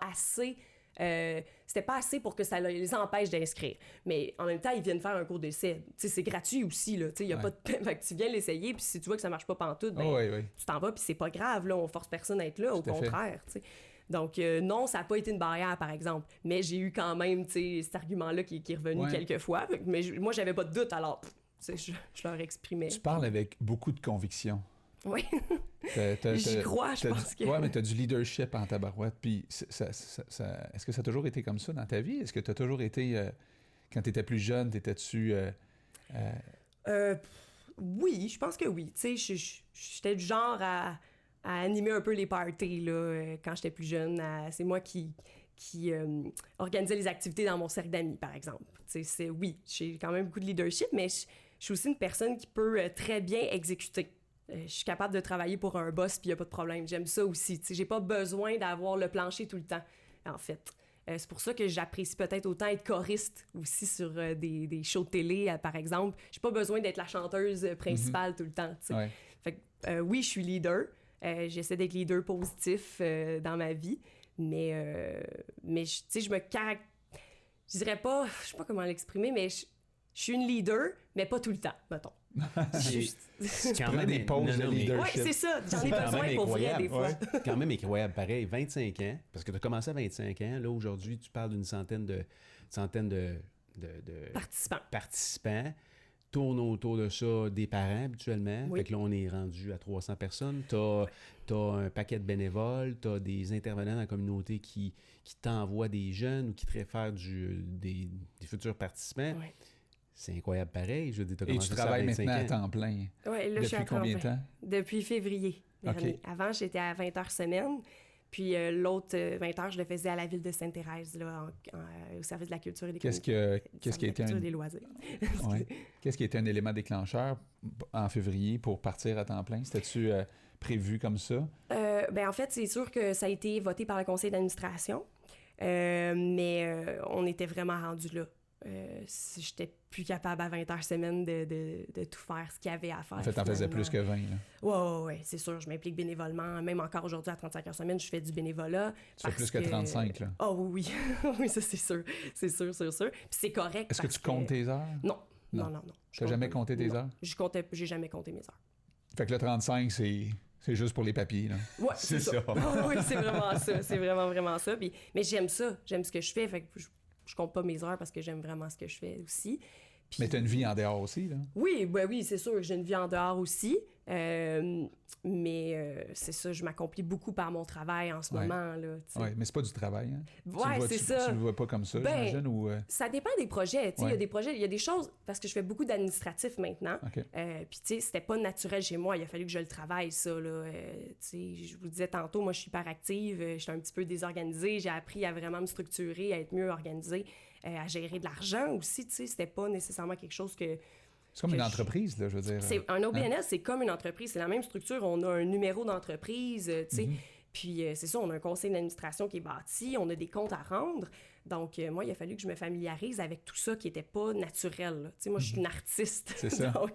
assez pour que ça les empêche d'inscrire. Mais en même temps, ils viennent faire un cours d'essai. Tu sais, c'est gratuit aussi, là. Tu sais, il y a pas de... Fait que tu viens l'essayer, puis si tu vois que ça marche pas pantoute, tu t'en vas, puis c'est pas grave, là. On force personne à être là, au contraire, tu sais. Donc, non, ça n'a pas été une barrière, par exemple. Mais j'ai eu quand même, tu sais, cet argument-là qui est revenu quelques fois. Mais moi, j'avais pas de doute, alors, je leur exprimais. Tu parles avec beaucoup de conviction. Oui. J'y crois, je pense que... Oui, mais tu as du leadership en tabarouette. Puis, est-ce que ça a toujours été comme ça dans ta vie? Est-ce que tu as toujours été... quand tu étais plus jeune, t'étais-tu... Oui, je pense que oui. Tu sais, j'étais du genre à animer un peu les parties, là, quand j'étais plus jeune. C'est moi qui organisais les activités dans mon cercle d'amis, par exemple. Tu sais, oui, j'ai quand même beaucoup de leadership, mais je suis aussi une personne qui peut très bien exécuter. Je suis capable de travailler pour un boss, puis il n'y a pas de problème. J'aime ça aussi. T'sais, j'ai pas besoin d'avoir le plancher tout le temps, en fait. C'est pour ça que j'apprécie peut-être autant être choriste aussi sur des shows de télé, par exemple. J'ai pas besoin d'être la chanteuse principale tout le temps, tu sais. Ouais. Fait que, oui, je suis leader. J'essaie d'être leader positif dans ma vie, mais tu sais, je dirais pas, je sais pas comment l'exprimer, mais je suis une leader, mais pas tout le temps, mettons. C'est quand Prends même des pauses de Oui, leadership. c'est ça. J'en ai C'est quand besoin même pour vrai, incroyable. des fois. Ouais. C'est quand même incroyable, pareil, 25 ans, parce que tu as commencé à 25 ans, là, aujourd'hui, tu parles d'une centaine de participants, tourne autour de ça des parents, habituellement. Oui. Fait que là, on est rendu à 300 personnes. Tu as un paquet de bénévoles, tu as des intervenants dans la communauté qui t'envoient des jeunes ou qui te réfèrent des futurs participants. Oui. C'est incroyable pareil. Je veux dire, t'as Et tu commencé ça à travailles 25 maintenant à ans. temps plein. Ouais, là, je suis à Depuis combien de 30. temps? Depuis février dernier. OK. Avant, j'étais à 20 heures semaine. Puis l'autre 20 heures, je le faisais à la ville de Sainte-Thérèse, là, au service de la culture et des Qu'est-ce qui a été des loisirs. Ouais. Qu'est-ce qui a été un élément déclencheur en février pour partir à temps plein? C'était-tu prévu comme ça? En fait, c'est sûr que ça a été voté par le conseil d'administration, mais on était vraiment rendu là. J'étais plus capable à 20 heures semaine de tout faire ce qu'il y avait à faire. En fait, t'en faisais plus que 20. Là. Oui, c'est sûr. Je m'implique bénévolement. Même encore aujourd'hui, à 35 heures semaine, je fais du bénévolat. Tu fais plus que 35, là. Oh oui, oui, ça c'est sûr. C'est sûr. Puis c'est correct. Est-ce que tu comptes tes heures? Non. Non. Je T'as compte jamais pas. compté tes Non. heures? J'ai jamais compté mes heures. Fait que le 35, c'est juste pour les papiers, là. Ouais, c'est ça. Oui, c'est vraiment ça. C'est vraiment ça. Puis, mais j'aime ça. J'aime ce que je fais. Fait que je compte pas mes heures parce que j'aime vraiment ce que je fais aussi. Puis, Mais t'as une vie en dehors aussi, là. Oui, c'est sûr. J'ai une vie en dehors aussi. Mais c'est ça, je m'accomplis beaucoup par mon travail en ce Ouais. moment. Là, tu sais. Ouais, mais c'est pas du travail, hein? Ouais, c'est ça. Tu le vois pas comme ça, Ben, j'imagine, ou... Ça dépend des projets. Tu sais, il y a Ouais. des projets, il y a des choses, parce que je fais beaucoup d'administratif maintenant. OK. Puis, tu sais, c'était pas naturel chez moi. Il a fallu que je le travaille, ça. Là. Tu sais, je vous disais tantôt, moi, je suis hyper active. Je suis un petit peu désorganisée. J'ai appris à vraiment me structurer, à être mieux organisée, à gérer de l'argent aussi. Tu sais, c'était pas nécessairement quelque chose que. C'est comme que une je- entreprise, là, je veux dire. Un OBNL, c'est comme une entreprise. C'est la même structure. On a un numéro d'entreprise, tu sais. Puis c'est ça, on a un conseil d'administration qui est bâti, on a des comptes à rendre. Donc, moi, il a fallu que je me familiarise avec tout ça qui n'était pas naturel. Là. Tu sais, moi, je suis une artiste. C'est ça. Donc,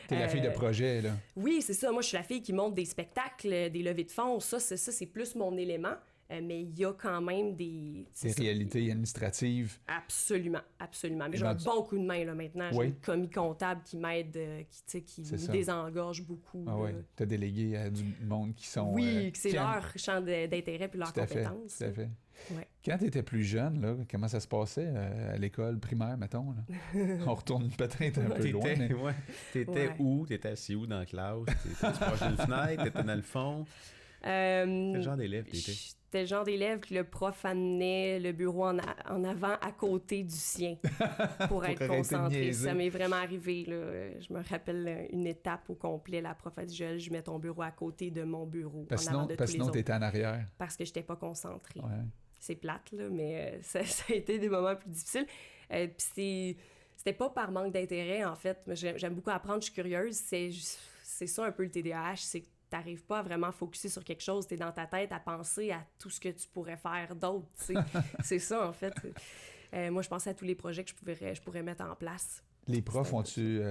T'es la fille de projet, là. oui, c'est ça. Moi, je suis la fille qui monte des spectacles, des levées de fonds. Ça, c'est plus mon élément. Mais il y a quand même des... Des réalités administratives. Absolument. Mais Et j'ai un ben, bon coup de main, là, maintenant. J'ai Oui. une commis comptable qui m'aide, qui C'est me ça. désengorge beaucoup. Ah ouais. là. T'as délégué à du monde qui sont... Oui, que c'est qui aiment- leur champ d'intérêt puis leurs Tout à fait, compétences. tout à fait. Ouais. Quand tu étais plus jeune, là, comment ça se passait à l'école primaire, mettons? Là? On retourne peut-être un peu loin, mais... T'étais Ouais. où? T'étais assis où dans la classe? T'étais proche d'une fenêtre? T'étais dans le fond? Quel genre d'élève t'étais? J'étais le genre d'élève que le prof amenait le bureau en avant à côté du sien pour être arrêter de concentré. niaiser. Ça m'est vraiment arrivé. Là. Je me rappelle une étape au complet. La prof a dit, Joël, je mets ton bureau à côté de mon bureau, Parce en avant de que tous les sinon, autres. t'étais en arrière. Parce que je n'étais pas concentrée. Ouais. C'est plate, là, mais ça a été des moments plus difficiles. Puis c'était pas par manque d'intérêt, en fait. Mais j'aime beaucoup apprendre, je suis curieuse. C'est ça un peu le TDAH, c'est que t'arrives pas à vraiment focusser sur quelque chose. T'es dans ta tête à penser à tout ce que tu pourrais faire d'autre, tu sais. C'est ça, en fait. Moi, je pensais à tous les projets que je pourrais mettre en place. Les profs, C'était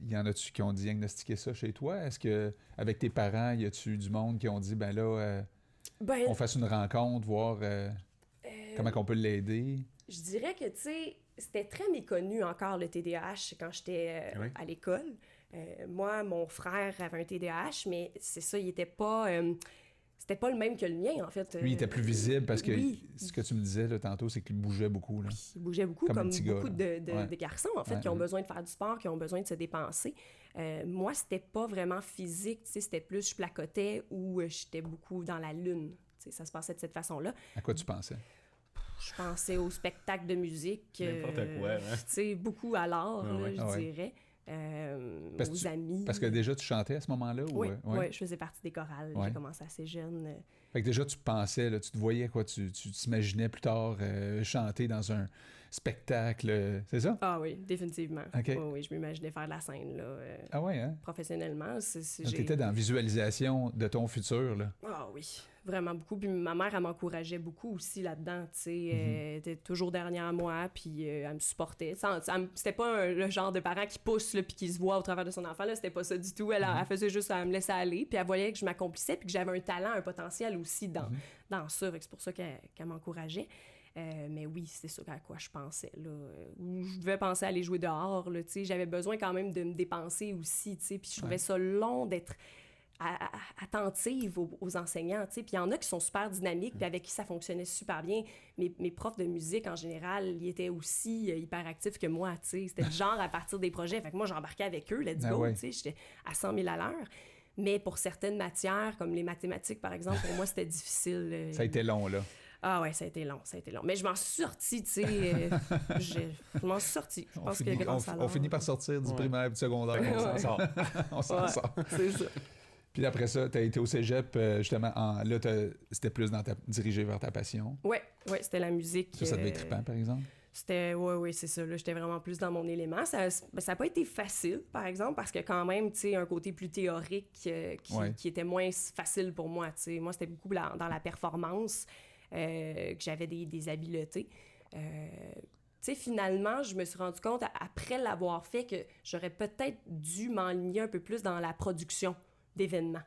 y en a-tu qui ont diagnostiqué ça chez toi? Est-ce que avec tes parents, y a-tu du monde qui ont dit, ben là, on fasse une rencontre, voir comment on peut l'aider? Je dirais que, tu sais, c'était très méconnu encore le TDAH quand j'étais Oui. à l'école. Moi, mon frère avait un TDAH, mais c'est ça, il était pas... c'était pas le même que le mien, en fait. Lui, il était plus visible parce que oui. ce que tu me disais là, tantôt, c'est qu'il bougeait beaucoup. Là. Il bougeait beaucoup, Comme un comme petit gars, beaucoup là. de garçons, en fait, Ouais, qui ont ouais. besoin de faire du sport, qui ont besoin de se dépenser. Moi, c'était pas vraiment physique, tu sais, c'était plus je placotais ou j'étais beaucoup dans la lune. Tu sais, ça se passait de cette façon-là. À quoi tu pensais? Je pensais au spectacle de musique. N'importe quoi, hein? Tu sais, beaucoup à l'art, Ah là, ouais. je Ah ouais. dirais. Parce que Aux amis. Parce que déjà, tu chantais à ce moment-là? Oui, ou, ouais? je faisais partie des chorales. Ouais. J'ai commencé assez jeune. Fait que déjà, tu pensais, là, tu te voyais, quoi, tu t'imaginais plus tard chanter dans un spectacle, c'est ça? Ah oui, définitivement. OK. Oui, oui, je m'imaginais faire de la scène, là, Ah ouais, hein? professionnellement. Donc, tu étais dans la visualisation de ton futur, là. Ah oui, vraiment beaucoup. Puis ma mère, elle m'encourageait beaucoup aussi là-dedans, tu sais. Elle était toujours derrière moi, puis elle me supportait. C'était pas le genre de parent qui pousse, là, puis qui se voit au travers de son enfant, là. C'était pas ça du tout. Elle faisait juste, elle me laissait aller, puis elle voyait que je m'accomplissais, puis que j'avais un talent, un potentiel aussi dans ça. Fait que c'est pour ça qu'elle m'encourageait. Mais oui, c'est ça à quoi je pensais, là. Où je devais penser à aller jouer dehors, là, tu sais. J'avais besoin quand même de me dépenser aussi, tu sais. Puis je trouvais ça long d'être attentive aux enseignants, tu sais. Puis il y en a qui sont super dynamiques, puis avec qui ça fonctionnait super bien. Mes profs de musique, en général, ils étaient aussi hyper actifs que moi, tu sais. C'était du genre à partir des projets. Fait que moi, j'embarquais avec eux, let's go, tu sais. J'étais à 100 000 à l'heure. Mais pour certaines matières, comme les mathématiques, par exemple, pour moi, c'était difficile. Ça a été long, là. Ah ouais, ça a été long. Mais je m'en suis sortie, tu sais. Je m'en suis sortie. Je pense que on finit par sortir du primaire et du secondaire. On s'en sort. On s'en sort. C'est ça. Puis après ça, tu as été au cégep, justement. Là, c'était plus dirigé vers ta passion. Oui, c'était la musique. Ça devait être trippant, par exemple. Oui, c'est ça. Là, j'étais vraiment plus dans mon élément. Ça n'a pas été facile, par exemple, parce que quand même, tu sais, un côté plus théorique qui était moins facile pour moi, tu sais. Moi, c'était beaucoup dans la performance. Que j'avais des habiletés. Tu sais, finalement, je me suis rendu compte, après l'avoir fait, que j'aurais peut-être dû m'enligner un peu plus dans la production d'événements.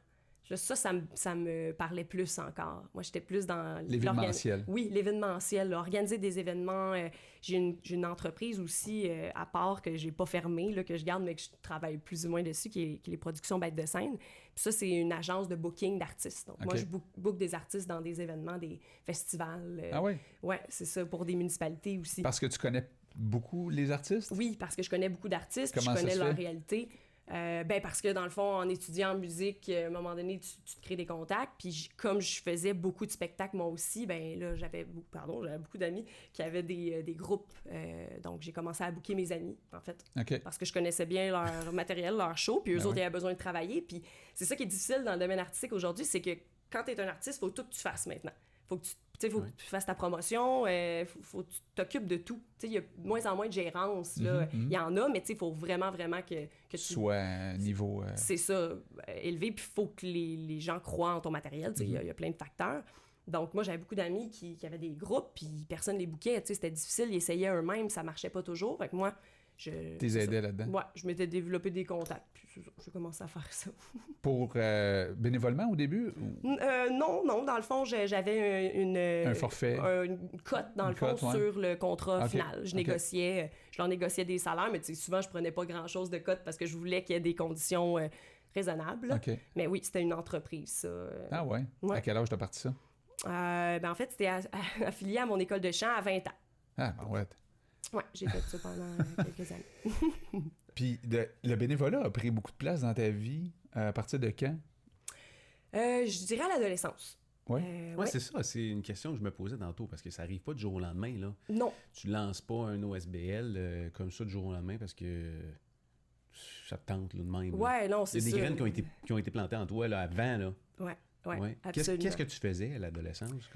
Ça me parlait plus encore. Moi, j'étais plus dans... L'événementiel. Oui, l'événementiel. Organiser des événements. J'ai une entreprise aussi à part que j'ai pas fermée, là, que je garde, mais que je travaille plus ou moins dessus, qui est les productions Bêtes de scène. Puis ça, c'est une agence de booking d'artistes. Donc, moi, je book des artistes dans des événements, des festivals. Ah oui? Oui, c'est ça, pour des municipalités aussi. Parce que tu connais beaucoup les artistes? Oui, parce que je connais beaucoup d'artistes. Comment je connais ça se leur fait? réalité. Parce que dans le fond, en étudiant en musique, à un moment donné, tu te crées des contacts. Puis comme je faisais beaucoup de spectacles moi aussi, là, j'avais beaucoup d'amis qui avaient des groupes. Donc j'ai commencé à booker mes amis, en fait. OK. Parce que je connaissais bien leur matériel, leur show, puis eux autres, ils avaient besoin de travailler. Puis c'est ça qui est difficile dans le domaine artistique aujourd'hui, c'est que quand tu es un artiste, il faut tout que tu fasses maintenant. Faut que tu fasses ta promotion, faut que tu t'occupes de tout. Il y a de moins en moins de gérance. Il y en a, mais il faut vraiment que tu sois niveau... C'est ça, élevé, puis il faut que les gens croient en ton matériel. Il y a plein de facteurs. Donc, moi, j'avais beaucoup d'amis qui avaient des groupes, puis personne ne les bookait. C'était difficile, ils essayaient eux-mêmes, ça marchait pas toujours. Fait que moi, t'es aidé là-dedans? Ouais, je m'étais développé des contacts, puis j'ai commencé à faire ça. Pour bénévolement au début? Non, dans le fond, j'avais un forfait? Une cote, dans le fond, sur le contrat final. Je négociais, je leur négociais des salaires, mais souvent, je prenais pas grand-chose de cote parce que je voulais qu'il y ait des conditions raisonnables. Okay. Mais oui, c'était une entreprise, ça. Ah ouais? À quel âge t'as parti ça? En fait, c'était affilié à mon école de chant à 20 ans. Ah, ben ouais. Oui, j'ai fait ça pendant quelques années. Puis le bénévolat a pris beaucoup de place dans ta vie à partir de quand? Je dirais à l'adolescence. Oui, c'est ça. C'est une question que je me posais tantôt parce que ça n'arrive pas du jour au lendemain. Là. Non. Tu lances pas un OSBL comme ça du jour au lendemain parce que ça te tente là, de même. Oui, non, c'est ça. Il y a des graines qui ont été plantées en toi là, avant. Là. Oui, absolument. Qu'est-ce que tu faisais à l'adolescence?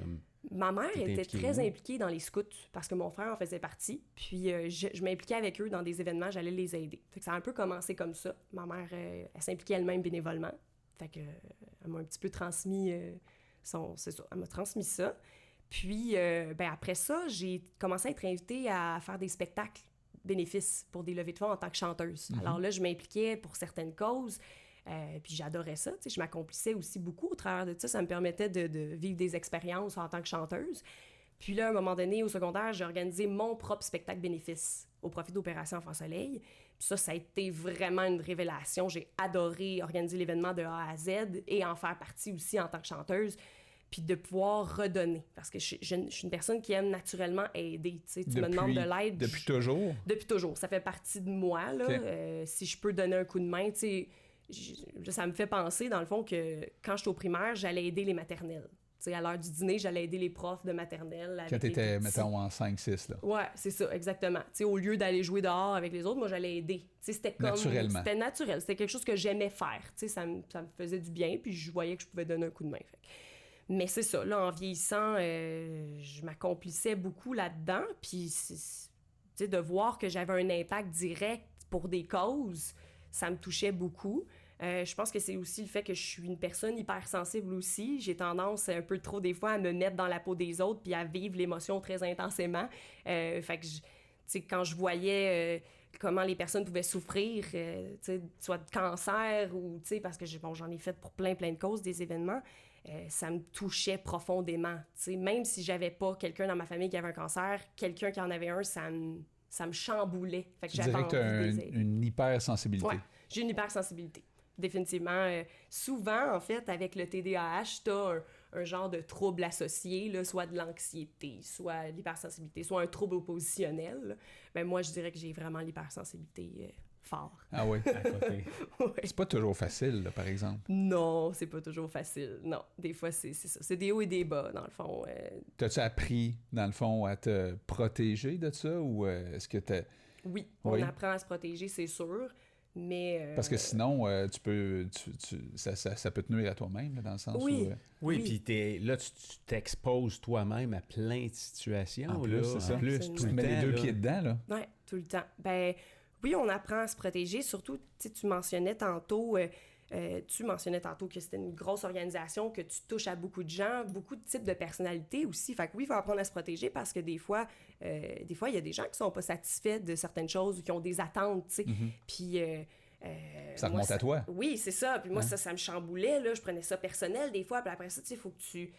Ma mère était très impliquée dans les scouts parce que mon frère en faisait partie. Puis je m'impliquais avec eux dans des événements, j'allais les aider. Fait que ça a un peu commencé comme ça. Ma mère, elle s'impliquait elle-même bénévolement. Fait que elle m'a un petit peu transmis c'est ça, elle m'a transmis ça. Puis après ça, j'ai commencé à être invitée à faire des spectacles bénéfices pour des levées de fonds en tant que chanteuse. Alors là, je m'impliquais pour certaines causes. Puis j'adorais ça, je m'accomplissais aussi beaucoup au travers de ça. Ça me permettait de vivre des expériences en tant que chanteuse. Puis là, à un moment donné, au secondaire, j'ai organisé mon propre spectacle bénéfice au profit d'Opération Enfant Soleil. Puis ça a été vraiment une révélation. J'ai adoré organiser l'événement de A à Z et en faire partie aussi en tant que chanteuse. Puis de pouvoir redonner. Parce que je suis une personne qui aime naturellement aider. Tu me demandes de l'aide. Depuis toujours? Depuis toujours. Ça fait partie de moi. Là. Okay. Si je peux donner un coup de main, ça me fait penser, dans le fond, que quand j'étais au primaire, j'allais aider les maternelles. À l'heure du dîner, j'allais aider les profs de maternelle. Quand tu étais, mettons, en 5-6, là. Ouais, c'est ça, exactement. Au lieu d'aller jouer dehors avec les autres, moi, j'allais aider. C'était comme... Naturellement. C'était naturel. C'était quelque chose que j'aimais faire. Ça me faisait du bien, puis je voyais que je pouvais donner un coup de main. Mais c'est ça, là, en vieillissant, je m'accomplissais beaucoup là-dedans, puis sais, de voir que j'avais un impact direct pour des causes, ça me touchait beaucoup. Je pense que c'est aussi le fait que je suis une personne hypersensible aussi. J'ai tendance un peu trop des fois à me mettre dans la peau des autres puis à vivre l'émotion très intensément. Fait que, tu sais, quand je voyais comment les personnes pouvaient souffrir, tu sais, soit de cancer ou, tu sais, parce que j'en ai fait pour plein de causes, des événements, ça me touchait profondément. Tu sais, même si j'avais pas quelqu'un dans ma famille qui avait un cancer, quelqu'un qui en avait un, ça me chamboulait. Fait que Tu dirais que tu as une hypersensibilité. Ouais, j'ai une hypersensibilité. Définitivement. Souvent, en fait, avec le TDAH, tu as un genre de trouble associé, là, soit de l'anxiété, soit l'hypersensibilité, soit un trouble oppositionnel. Ben, moi, je dirais que j'ai vraiment l'hypersensibilité fort. Ah oui? À côté. Ouais. C'est pas toujours facile, là, par exemple. Non, c'est pas toujours facile. Non, des fois, c'est ça. C'est des hauts et des bas, dans le fond. T'as-tu appris, dans le fond, à te protéger de ça ou est-ce que t'as... Oui, on apprend à se protéger, c'est sûr. Mais Parce que sinon, ça peut te nuire à toi-même, là, dans le sens oui. où... Oui, puis là, tu t'exposes toi-même à plein de situations. En plus, là, c'est ça. En plus, Absolument. tout Tu le te mets les temps, deux là. pieds dedans, là. Oui, tout le temps. Ben oui, on apprend à se protéger. Surtout, tu mentionnais tantôt que c'était une grosse organisation, que tu touches à beaucoup de gens, beaucoup de types de personnalités aussi. Fait que oui, il faut apprendre à se protéger parce que des fois, il y a des gens qui sont pas satisfaits de certaines choses ou qui ont des attentes, tu sais. Puis... Ça moi, remonte à toi. Oui, c'est ça. Puis moi, ça me chamboulait, là. Je prenais ça personnel des fois. Puis après ça, tu sais, il faut que tu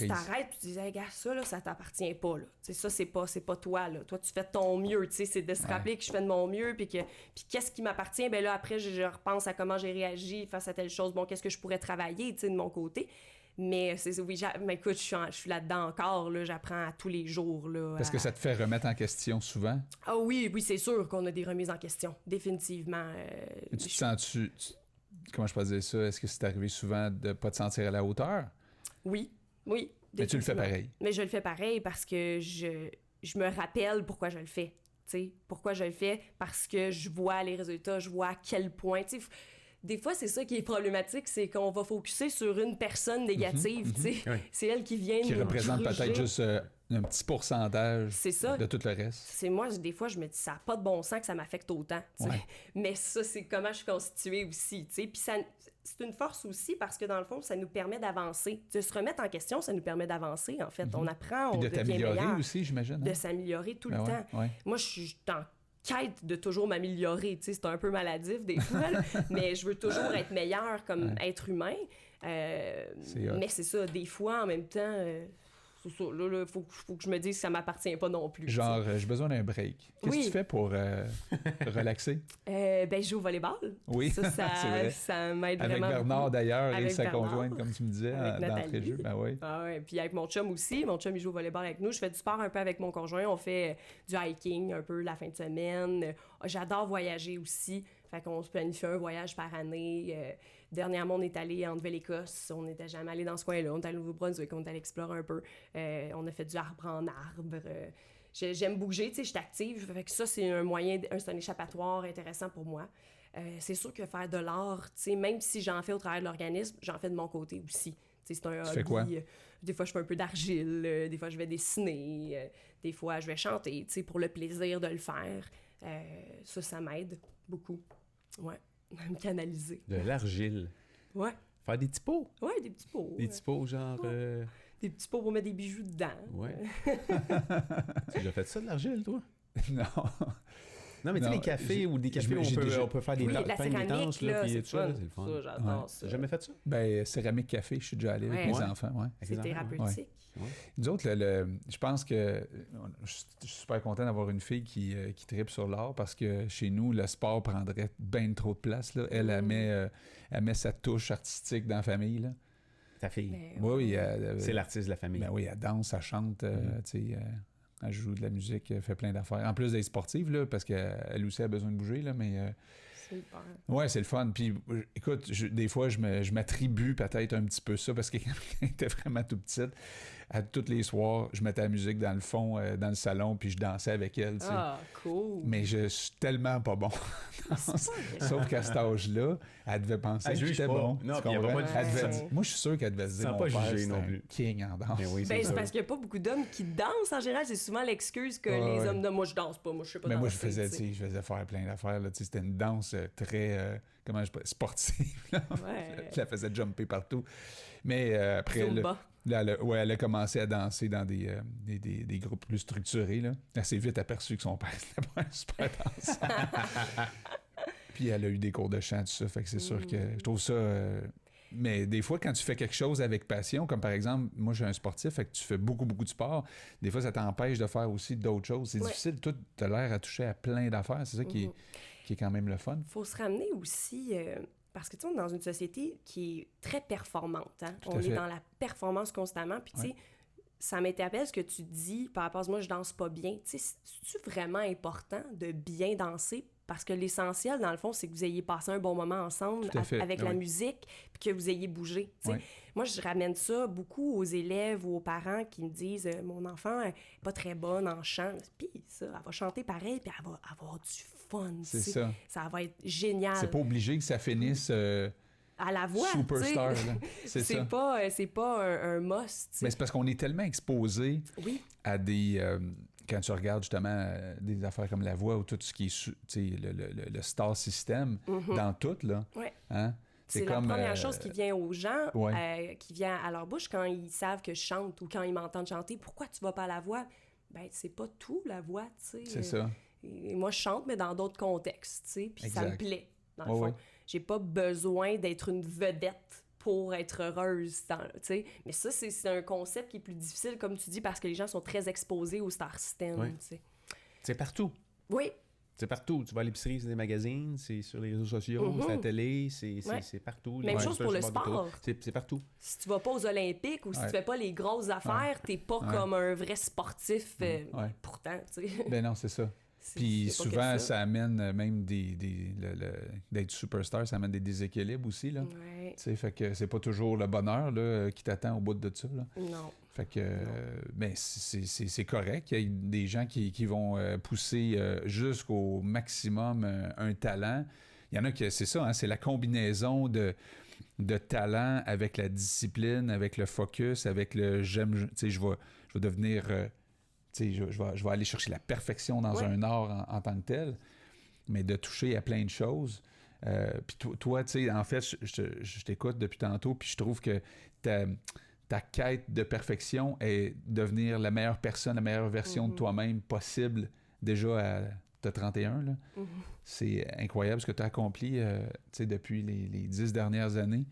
t'arrêtes. Puis tu disais, hey, gars, ça, là, ça t'appartient pas, là. Tu sais, ça, c'est pas toi, là. Toi, tu fais de ton mieux, tu sais. C'est de se rappeler que je fais de mon mieux. Puis qu'est-ce qui m'appartient? Ben là, après, je repense à comment j'ai réagi face à telle chose. Bon, qu'est-ce que je pourrais travailler, tu sais, de mon côté. Mais mais écoute, je suis là-dedans encore, là, j'apprends à tous les jours. Là, Parce que ça te fait remettre en question souvent. Ah oui, c'est sûr qu'on a des remises en question, définitivement. Tu te sens-tu... Comment je peux dire ça? Est-ce que c'est arrivé souvent de pas te sentir à la hauteur? Oui. Mais tu le fais pareil. Mais je le fais pareil parce que je me rappelle pourquoi je le fais. T'sais, pourquoi je le fais? Parce que je vois les résultats, je vois à quel point... Des fois, c'est ça qui est problématique, c'est qu'on va focusser sur une personne négative, tu sais. Oui. C'est elle qui vient Qui nous représente gruger. peut-être juste un petit pourcentage C'est ça. de tout le reste. C'est moi, des fois, je me dis, ça n'a pas de bon sens que ça m'affecte autant, tu sais. Ouais. Mais ça, c'est comment je suis constituée aussi, tu sais. Puis c'est une force aussi parce que, dans le fond, ça nous permet d'avancer. De se remettre en question, ça nous permet d'avancer, en fait. On apprend, on Puis de devient t'améliorer meilleur. aussi, j'imagine. De s'améliorer tout le temps. Ouais. Moi, je suis en quête de toujours m'améliorer, tu sais, c'est un peu maladif des fois, là, mais je veux toujours être meilleur comme être humain. Mais c'est ça, des fois, en même temps, c'est ça, là, faut que je me dise que ça m'appartient pas non plus. Genre, j'ai besoin d'un break. Qu'est-ce que tu fais pour relaxer? Ben, je joue au volleyball. Oui, ça, c'est vrai. ça m'aide Avec vraiment Bernard, beaucoup. d'ailleurs, et Avec sa Bernard. conjointe, comme tu me disais, Avec d'entrée Nathalie. de jeu. Ben oui. Ah ouais, puis avec mon chum aussi. Mon chum, il joue au volleyball avec nous. Je fais du sport un peu avec mon conjoint. On fait du hiking un peu la fin de semaine. J'adore voyager aussi. Fait qu'on se planifie un voyage par année. Dernièrement, on est allé en Nouvelle-Écosse. On n'était jamais allé dans ce coin-là. On est allé au Nouveau-Brunswick. On est allé explorer un peu. On a fait du arbre en arbre. J'aime bouger, tu sais, je suis active. Fait que ça, c'est un moyen, c'est un échappatoire intéressant pour moi. C'est sûr que faire de l'art, tu sais, même si j'en fais au travers de l'organisme, j'en fais de mon côté aussi. Tu sais, c'est un hobby. fais quoi? Des fois, je fais un peu d'argile. Des fois, je vais dessiner. Des fois, je vais chanter, tu sais, pour le plaisir de le faire. Ça m'aide beaucoup. Ouais, à me canaliser. De l'argile. Ouais. Faire des petits pots. Ouais, des petits pots. Des petits pots, genre... Des petits pots pour mettre des bijoux dedans. Ouais. Tu as déjà fait ça, de l'argile, toi? Non. Non, mais tu sais, Non, les cafés ou des cafés où on peut faire des Oui, la pains céramique, d'étanche, là, puis c'est tout ça, fun. c'est le fun. Ça, j'adore Ouais. ça. T'as jamais fait ça? Ben, céramique café, je suis déjà allé avec Ouais. mes Ouais. enfants, ouais. Avec C'est les enfants, thérapeutique. Nous autres, je pense que je suis super content d'avoir une fille qui tripe sur l'art parce que chez nous, le sport prendrait bien trop de place. Là. Elle met sa touche artistique dans la famille. Là. Ta fille. Ben, Oui, C'est l'artiste de la famille. ben oui, elle danse, elle chante, tu sais, elle joue de la musique, elle fait plein d'affaires. En plus d'être sportive, là, parce qu'elle aussi a besoin de bouger, là, mais... Super. Ouais, c'est le fun. Puis, écoute, des fois, je m'attribue peut-être un petit peu ça parce que quand elle était vraiment tout petite, à tous les soirs, je mettais la musique dans le fond, dans le salon, puis je dansais avec elle, tu sais. Ah, cool. Mais je suis tellement pas bon. Sauf qu'à cet âge-là, elle devait penser que j'étais bon. Non, tu puis il y a comprends? pas de- Elle devait moi, je suis sûr qu'elle devait se dire, Sans mon pas père, juger c'est non un plus. king en danse. Ben oui, Ben, c'est ça. parce qu'il n'y a pas beaucoup d'hommes qui dansent en général. C'est souvent l'excuse que les hommes de moi, je danse pas, moi, je sais pas Mais danser. moi, je faisais, tu sais. je faisais faire plein d'affaires. Là, tu sais, c'était une danse très, comment je peux sportive. Là. Ouais. Je la faisais jumper partout. Mais après, Zumba. là, elle a commencé à danser dans des groupes plus structurés. Là. Elle s'est vite aperçue que son père, c'était pas un super danseur. Puis elle a eu des cours de chant, tout ça. Fait que c'est sûr que je trouve ça... mais des fois, quand tu fais quelque chose avec passion, comme par exemple, moi, je suis un sportif, fait que tu fais beaucoup, beaucoup de sport, des fois, ça t'empêche de faire aussi d'autres choses. C'est difficile, tout a l'air à toucher à plein d'affaires. C'est ça qui est quand même le fun. Faut se ramener aussi... parce que tu sais, on est dans une société qui est très performante. Hein? Tout à On fait. est dans la performance constamment. Puis tu sais, ça m'interpelle ce que tu dis par rapport à moi, je danse pas bien. Tu sais, c'est-tu vraiment important de bien danser? Parce que l'essentiel, dans le fond, c'est que vous ayez passé un bon moment ensemble Tout à fait. avec la musique, puis que vous ayez bougé. Tu sais. Ouais. Moi, je ramène ça beaucoup aux élèves ou aux parents qui me disent « Mon enfant n'est pas très bonne en chant. » Puis ça, elle va chanter pareil, puis elle va avoir du fun. C'est tu sais. ça. Ça va être génial. C'est pas obligé que ça finisse À la voix, superstar. tu sais. Là. C'est ça. C'est pas un must. tu sais. Mais c'est parce qu'on est tellement exposé Oui. à des... quand tu regardes justement des affaires comme la voix ou tout ce qui est tu sais, le star system dans tout, là. Ouais. Hein? C'est la première chose qui vient aux gens, Ouais. qui vient à leur bouche quand ils savent que je chante ou quand ils m'entendent chanter. Pourquoi tu vas pas à la voix? Ben, c'est pas tout, la voix, tu sais. C'est ça. Et moi, je chante, mais dans d'autres contextes, tu sais. Puis ça me Exact. plaît, dans le Ouais, fond. ouais. J'ai pas besoin d'être une vedette pour être heureuse, tu sais. Mais ça, c'est un concept qui est plus difficile, comme tu dis, parce que les gens sont très exposés au star system, Ouais. tu sais. C'est partout. Oui, C'est partout. Tu vas à l'épicerie, c'est des magazines, c'est sur les réseaux sociaux, c'est à la télé, c'est partout. Même Les chose pour le sport. C'est partout. si tu vas pas aux Olympiques ou si tu fais pas les grosses affaires, t'es pas comme un vrai sportif. Pourtant, tu sais. Ben non, c'est ça. Puis souvent, ça amène même d'être superstar, ça amène des déséquilibres aussi, là. Ouais. Tu sais, fait que c'est pas toujours le bonheur, là, qui t'attend au bout de ça, là. Non. Fait que, ben, c'est correct. Il y a des gens qui vont pousser jusqu'au maximum un talent. Il y en a qui, c'est ça, hein, c'est la combinaison de talent avec la discipline, avec le focus, avec le j'aime, tu sais, je vais devenir, tu sais, je vais aller chercher la perfection dans un art en tant que tel, mais de toucher à plein de choses. Puis toi, tu sais, en fait, je t'écoute depuis tantôt, puis je trouve que ta quête de perfection est devenir la meilleure personne, la meilleure version de toi-même possible, déjà t'as 31, là. C'est incroyable ce que tu as accompli tu sais, depuis les 10 dernières années.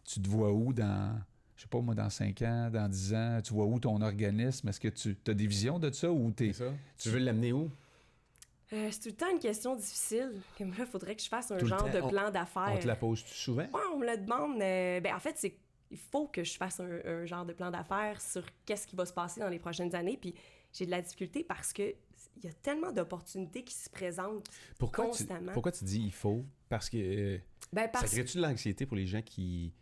Tu te vois où dans, je sais pas moi, dans 5 ans, dans 10 ans? Tu vois où ton organisme? Est-ce que tu as des visions de ça ou t'es... C'est ça. Tu veux l'amener où? C'est tout le temps une question difficile. Comme là, il faudrait que je fasse un Tout le genre temps. de plan d'affaires. On te la pose-tu souvent? Ouais, on me le demande. Ben, en fait, il faut que je fasse un genre de plan d'affaires sur qu'est-ce qui va se passer dans les prochaines années. Puis j'ai de la difficulté parce que il y a tellement d'opportunités qui se présentent constamment. Pourquoi tu dis il faut? Parce que ça crée-tu de l'anxiété pour les gens qui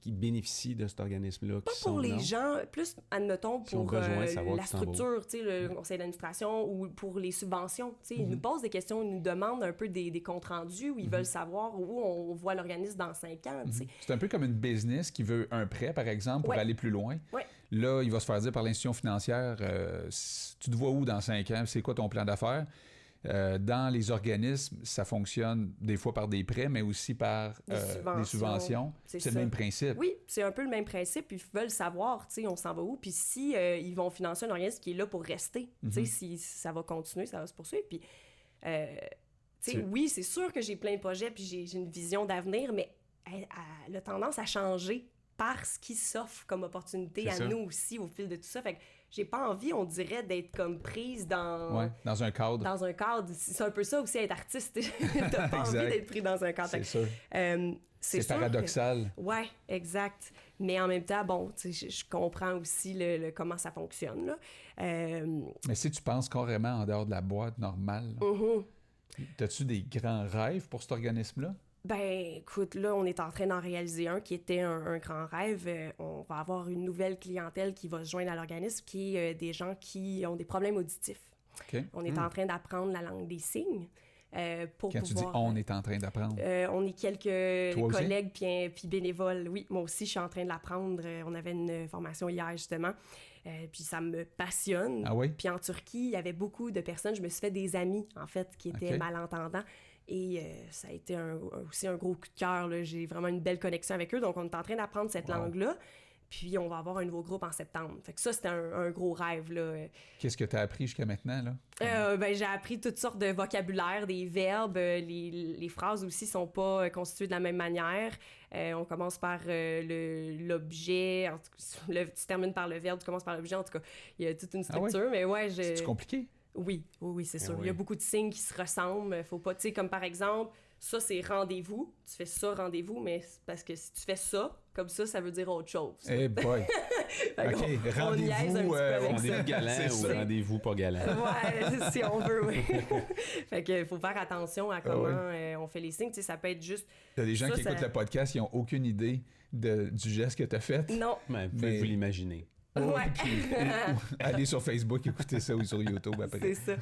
bénéficient de cet organisme-là? Pas pour les gens, plus, admettons, Qui ont pour besoin de savoir la que tu t'en vas où. structure, tu sais, le conseil d'administration ou pour les subventions. Tu sais, ils nous posent des questions, ils nous demandent un peu des comptes rendus où ils veulent savoir où on voit l'organisme dans 5 ans, tu sais. C'est un peu comme une business qui veut un prêt, par exemple, pour aller plus loin. Ouais. Là, il va se faire dire par l'institution financière, tu te vois où dans 5 ans? C'est quoi ton plan d'affaires? Dans les organismes, ça fonctionne des fois par des prêts, mais aussi par des subventions. C'est le même principe. Oui, c'est un peu le même principe. Ils veulent savoir, tu sais, on s'en va où. Puis si ils vont financer un organisme qui est là pour rester, tu sais, si ça va continuer, ça va se poursuivre. Puis, tu sais, oui, c'est sûr que j'ai plein de projets, puis j'ai une vision d'avenir, mais elle a tendance à changer par ce qui s'offre comme opportunité à nous aussi au fil de tout ça. Fait que j'ai pas envie, on dirait, d'être comme prise dans... Ouais, dans un cadre. Dans un cadre. C'est un peu ça aussi, être artiste. T'as pas envie d'être pris dans un cadre. C'est sûr. C'est sûr paradoxal. Ouais, exact. Mais en même temps, bon, tu sais, je comprends aussi comment ça fonctionne, là. Mais si tu penses carrément en dehors de la boîte normale, t'as-tu des grands rêves pour cet organisme-là? Ben, écoute, là, on est en train d'en réaliser un qui était un grand rêve. On va avoir une nouvelle clientèle qui va se joindre à l'organisme, qui est des gens qui ont des problèmes auditifs. OK. On est en train d'apprendre la langue des signes pour Quand pouvoir... tu dis « on est en train d'apprendre on est quelques Toi aussi? collègues puis bénévoles. Oui, moi aussi, je suis en train de l'apprendre. On avait une formation hier, justement. Puis ça me passionne. Ah oui? Puis en Turquie, il y avait beaucoup de personnes. Je me suis fait des amis, en fait, qui étaient OK. malentendants. Et ça a été aussi un gros coup de cœur, là. J'ai vraiment une belle connexion avec eux. Donc, on est en train d'apprendre cette langue-là. Puis, on va avoir un nouveau groupe en septembre. Fait que ça, c'était un gros rêve, là. Qu'est-ce que tu as appris jusqu'à maintenant, là? Ben, j'ai appris toutes sortes de vocabulaire, des verbes. Les phrases aussi sont pas constituées de la même manière. On commence par l'objet. Tu termines par le verbe, tu commences par l'objet. En tout cas, il y a toute une structure. Mais ouais, C'est compliqué? Oui, c'est sûr. Il y a beaucoup de signes qui se ressemblent. Faut pas, tu sais, comme par exemple, ça, c'est rendez-vous. Tu fais ça, rendez-vous, mais c'est parce que si tu fais ça, comme ça veut dire autre chose. Eh boy! OK, on niaise un petit rendez-vous, peu avec On ça. est galant C'est ou ça. rendez-vous pas galant. Ouais, si on veut, oui. Fait que faut faire attention à comment on fait les signes. Tu sais, ça peut être juste... Il y a des gens Ça, qui écoutent le podcast qui n'ont aucune idée du geste que tu as fait. Non. Mais vous pouvez vous l'imaginer. Ouais. Puis, allez sur Facebook, écoutez ça ou sur YouTube après. C'est ça.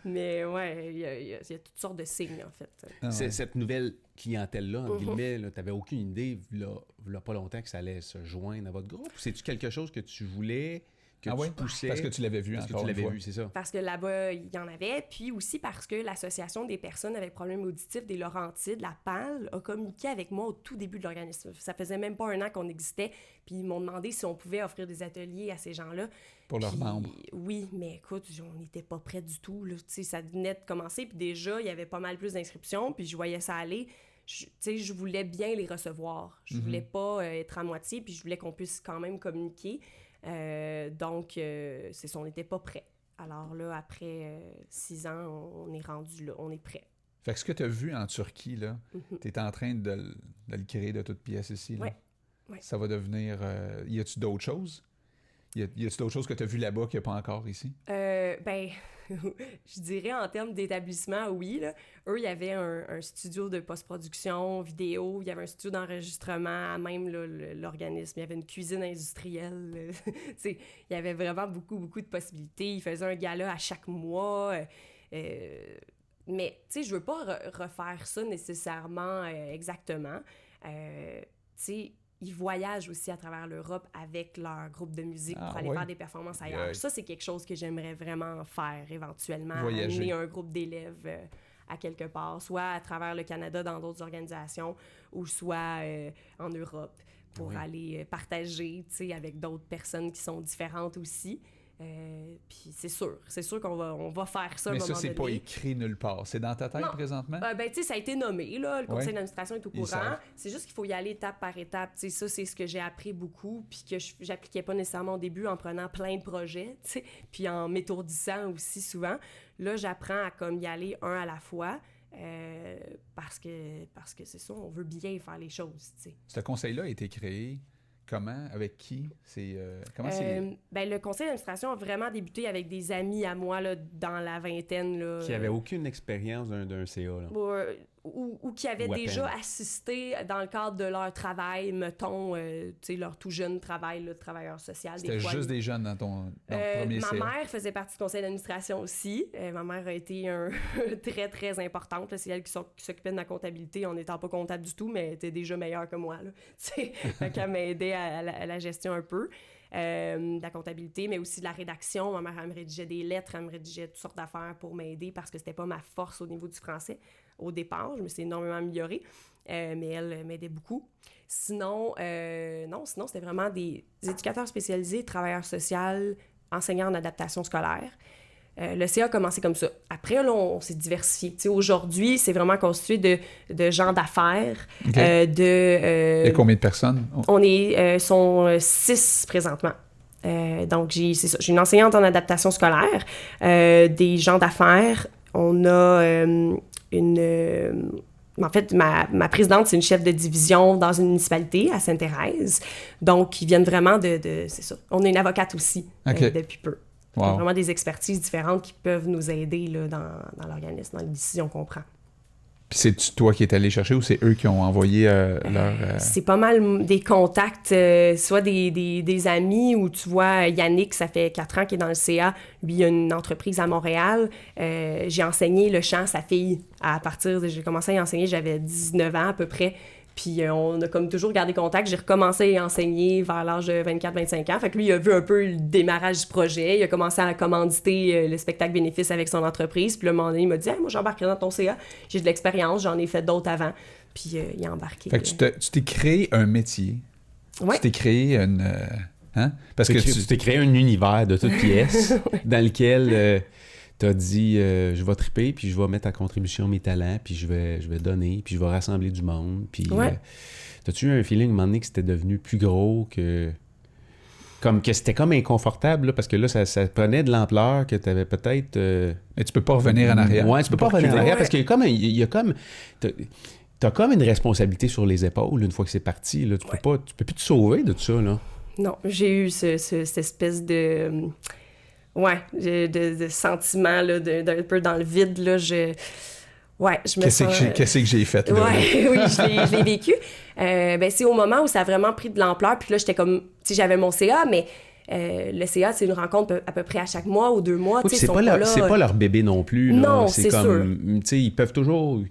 Mais ouais, il y a toutes sortes de signes, en fait. Ah ouais. Cette nouvelle clientèle-là, entre guillemets, tu n'avais aucune idée, là, pas longtemps, que ça allait se joindre à votre groupe? C'est-tu quelque chose que tu voulais, que tu poussais? Parce que tu l'avais vu Parce que encore tu l'avais une fois. vu, c'est ça. Parce que là-bas, il y en avait, puis aussi parce que l'Association des personnes avec problèmes auditifs des Laurentides, la PAL, a communiqué avec moi au tout début de l'organisme. Ça faisait même pas un an qu'on existait, puis ils m'ont demandé si on pouvait offrir des ateliers à ces gens-là. Pour leurs Puis, membres. Oui, mais écoute, on n'était pas prêts du tout, là. Tu sais, ça venait de commencer, puis déjà, il y avait pas mal plus d'inscriptions, puis je voyais ça aller. Tu sais, je voulais bien les recevoir. Je voulais pas être à moitié, puis je voulais qu'on puisse quand même communiquer. Donc, c'est ça, on n'était pas prêts. Alors là, après 6 ans, on est rendu là, on est prêts. Fait que ce que tu as vu en Turquie, là, tu es en train de le créer de toutes pièces ici. Là. Ouais. Ça va devenir... y a-tu d'autres choses? Y a-tu d'autres choses que tu as vues là-bas qu'il n'y a pas encore ici? Ben, je dirais en termes d'établissement, oui. Là. Eux, il y avait un studio de post-production, vidéo, il y avait un studio d'enregistrement à même là, l'organisme. Il y avait une cuisine industrielle. Il y avait vraiment beaucoup de possibilités. Ils faisaient un gala à chaque mois. Mais, tu sais, je veux pas refaire ça nécessairement exactement. Tu sais, ils voyagent aussi à travers l'Europe avec leur groupe de musique pour aller faire des performances ailleurs. Ça, c'est quelque chose que j'aimerais vraiment faire éventuellement. Voyager. Amener un groupe d'élèves à quelque part, soit à travers le Canada dans d'autres organisations, ou soit en Europe pour aller partager, tu sais, avec d'autres personnes qui sont différentes aussi. Puis c'est sûr qu'on va faire ça à un moment donné. Mais ça, c'est pas écrit nulle part. C'est dans ta tête présentement? Ben, tu sais, ça a été nommé, là. Le conseil d'administration est au courant. savent. C'est juste qu'il faut y aller étape par étape. Tu sais, ça, c'est ce que j'ai appris beaucoup, puis que j'appliquais pas nécessairement au début en prenant plein de projets, tu sais, puis en m'étourdissant aussi souvent. Là, j'apprends à comme y aller un à la fois. Parce que c'est ça, on veut bien faire les choses, tu sais. Ce conseil-là a été créé comment? Avec qui? Ben, le conseil d'administration a vraiment débuté avec des amis à moi là, dans la vingtaine. Là, Qui n'avaient aucune expérience d'un CA. Là. Ou qui avaient déjà assisté dans le cadre de leur travail, mettons, tu sais, leur tout jeune travail là, de travailleur social. C'était juste des jeunes dans ton premier CA? Ma mère faisait partie du conseil d'administration aussi. Ma mère a été très, très importante. Là. C'est elle qui s'occupait de ma comptabilité en n'étant pas comptable du tout, mais elle était déjà meilleure que moi. Fait qu'elle m'a aidée à la gestion un peu. De la comptabilité, mais aussi de la rédaction. Ma mère, elle me rédigeait des lettres, elle me rédigeait toutes sortes d'affaires pour m'aider parce que c'était pas ma force au niveau du français au départ. Je me suis énormément améliorée, mais elle m'aidait beaucoup. Sinon, c'était vraiment des éducateurs spécialisés, travailleurs sociaux, enseignants en adaptation scolaire. Le CA a commencé comme ça. Après, là, on s'est diversifié. T'sais, aujourd'hui, c'est vraiment constitué de gens d'affaires. Okay. Il y a combien de personnes? On sont 6 présentement. Donc, j'ai une enseignante en adaptation scolaire, des gens d'affaires. On a en fait, ma présidente, c'est une chef de division dans une municipalité à Sainte-Thérèse. Donc, ils viennent vraiment c'est ça. On a une avocate aussi depuis peu. Wow. Il y a vraiment des expertises différentes qui peuvent nous aider là, dans l'organisme, dans les décisions qu'on prend. Puis c'est toi qui es allé chercher ou c'est eux qui ont envoyé leur... C'est pas mal des contacts, soit des amis, ou tu vois, Yannick, ça fait 4 ans qu'il est dans le CA. Lui, il a une entreprise à Montréal. J'ai enseigné le chant à sa fille j'ai commencé à y enseigner, j'avais 19 ans à peu près. Puis on a comme toujours gardé contact. J'ai recommencé à y enseigner vers l'âge de 24-25 ans. Fait que lui, il a vu un peu le démarrage du projet. Il a commencé à commanditer le spectacle bénéfice avec son entreprise. Puis là, à un moment donné, il m'a dit hey, « Moi, j'embarquerai dans ton CA. J'ai de l'expérience. J'en ai fait d'autres avant. » Puis il a embarqué. Fait que tu t'es créé un métier. Ouais. Tu t'es créé une... Hein? Parce que tu t'es créé un univers de toutes pièces dans lequel... t'as dit, je vais triper, puis je vais mettre à contribution mes talents, puis je vais donner, puis je vais rassembler du monde. Puis, t'as-tu eu un feeling, à un moment donné, que c'était devenu plus gros, que c'était comme inconfortable, là, parce que là, ça prenait de l'ampleur, que t'avais peut-être... Mais tu peux pas revenir en arrière. Ouais, tu peux pas revenir en arrière, parce qu'il y a comme... T'as comme une responsabilité sur les épaules, une fois que c'est parti. Là. Tu peux plus te sauver de tout ça, là. Non, j'ai eu cette espèce de... de sentiment là, d'un peu dans le vide. Là, je me sens... Qu'est-ce que j'ai fait? Là, oui, je l'ai vécu. C'est au moment où ça a vraiment pris de l'ampleur. Puis là, j'étais comme... Tu sais, j'avais mon CA, mais le CA, c'est une rencontre à peu près à chaque mois ou 2 mois. Oui, c'est pas leur bébé non plus. Là. Non, c'est comme, sûr. Tu sais, ils peuvent toujours...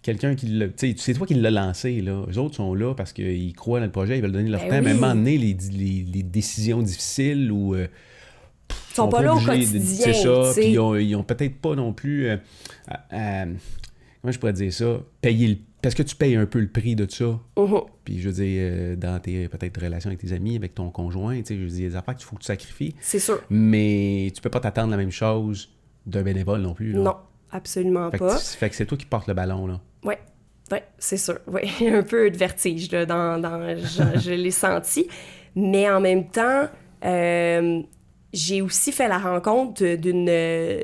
Quelqu'un qui l'a... Tu sais, c'est toi qui l'as lancé, là. Eux autres sont là parce qu'ils croient dans le projet, ils veulent donner leur temps. Oui. Mais à un moment dondonné, les décisions difficiles ou... Ils sont pas là au quotidien, c'est ça, t'sais. puis ils ont peut-être pas non plus... comment je pourrais dire ça? Parce que tu payes un peu le prix de ça. Puis je veux dire, dans tes peut-être relations avec tes amis, avec ton conjoint, tu sais, je veux dire, il y a des affaires qu'il faut que tu sacrifies. C'est sûr. Mais tu peux pas t'attendre la même chose d'un bénévole non plus. Là. Non, absolument pas. Fait que c'est toi qui portes le ballon, là. Oui, c'est sûr. Oui, il y a un peu de vertige, là, je l'ai senti. Mais en même temps, j'ai aussi fait la rencontre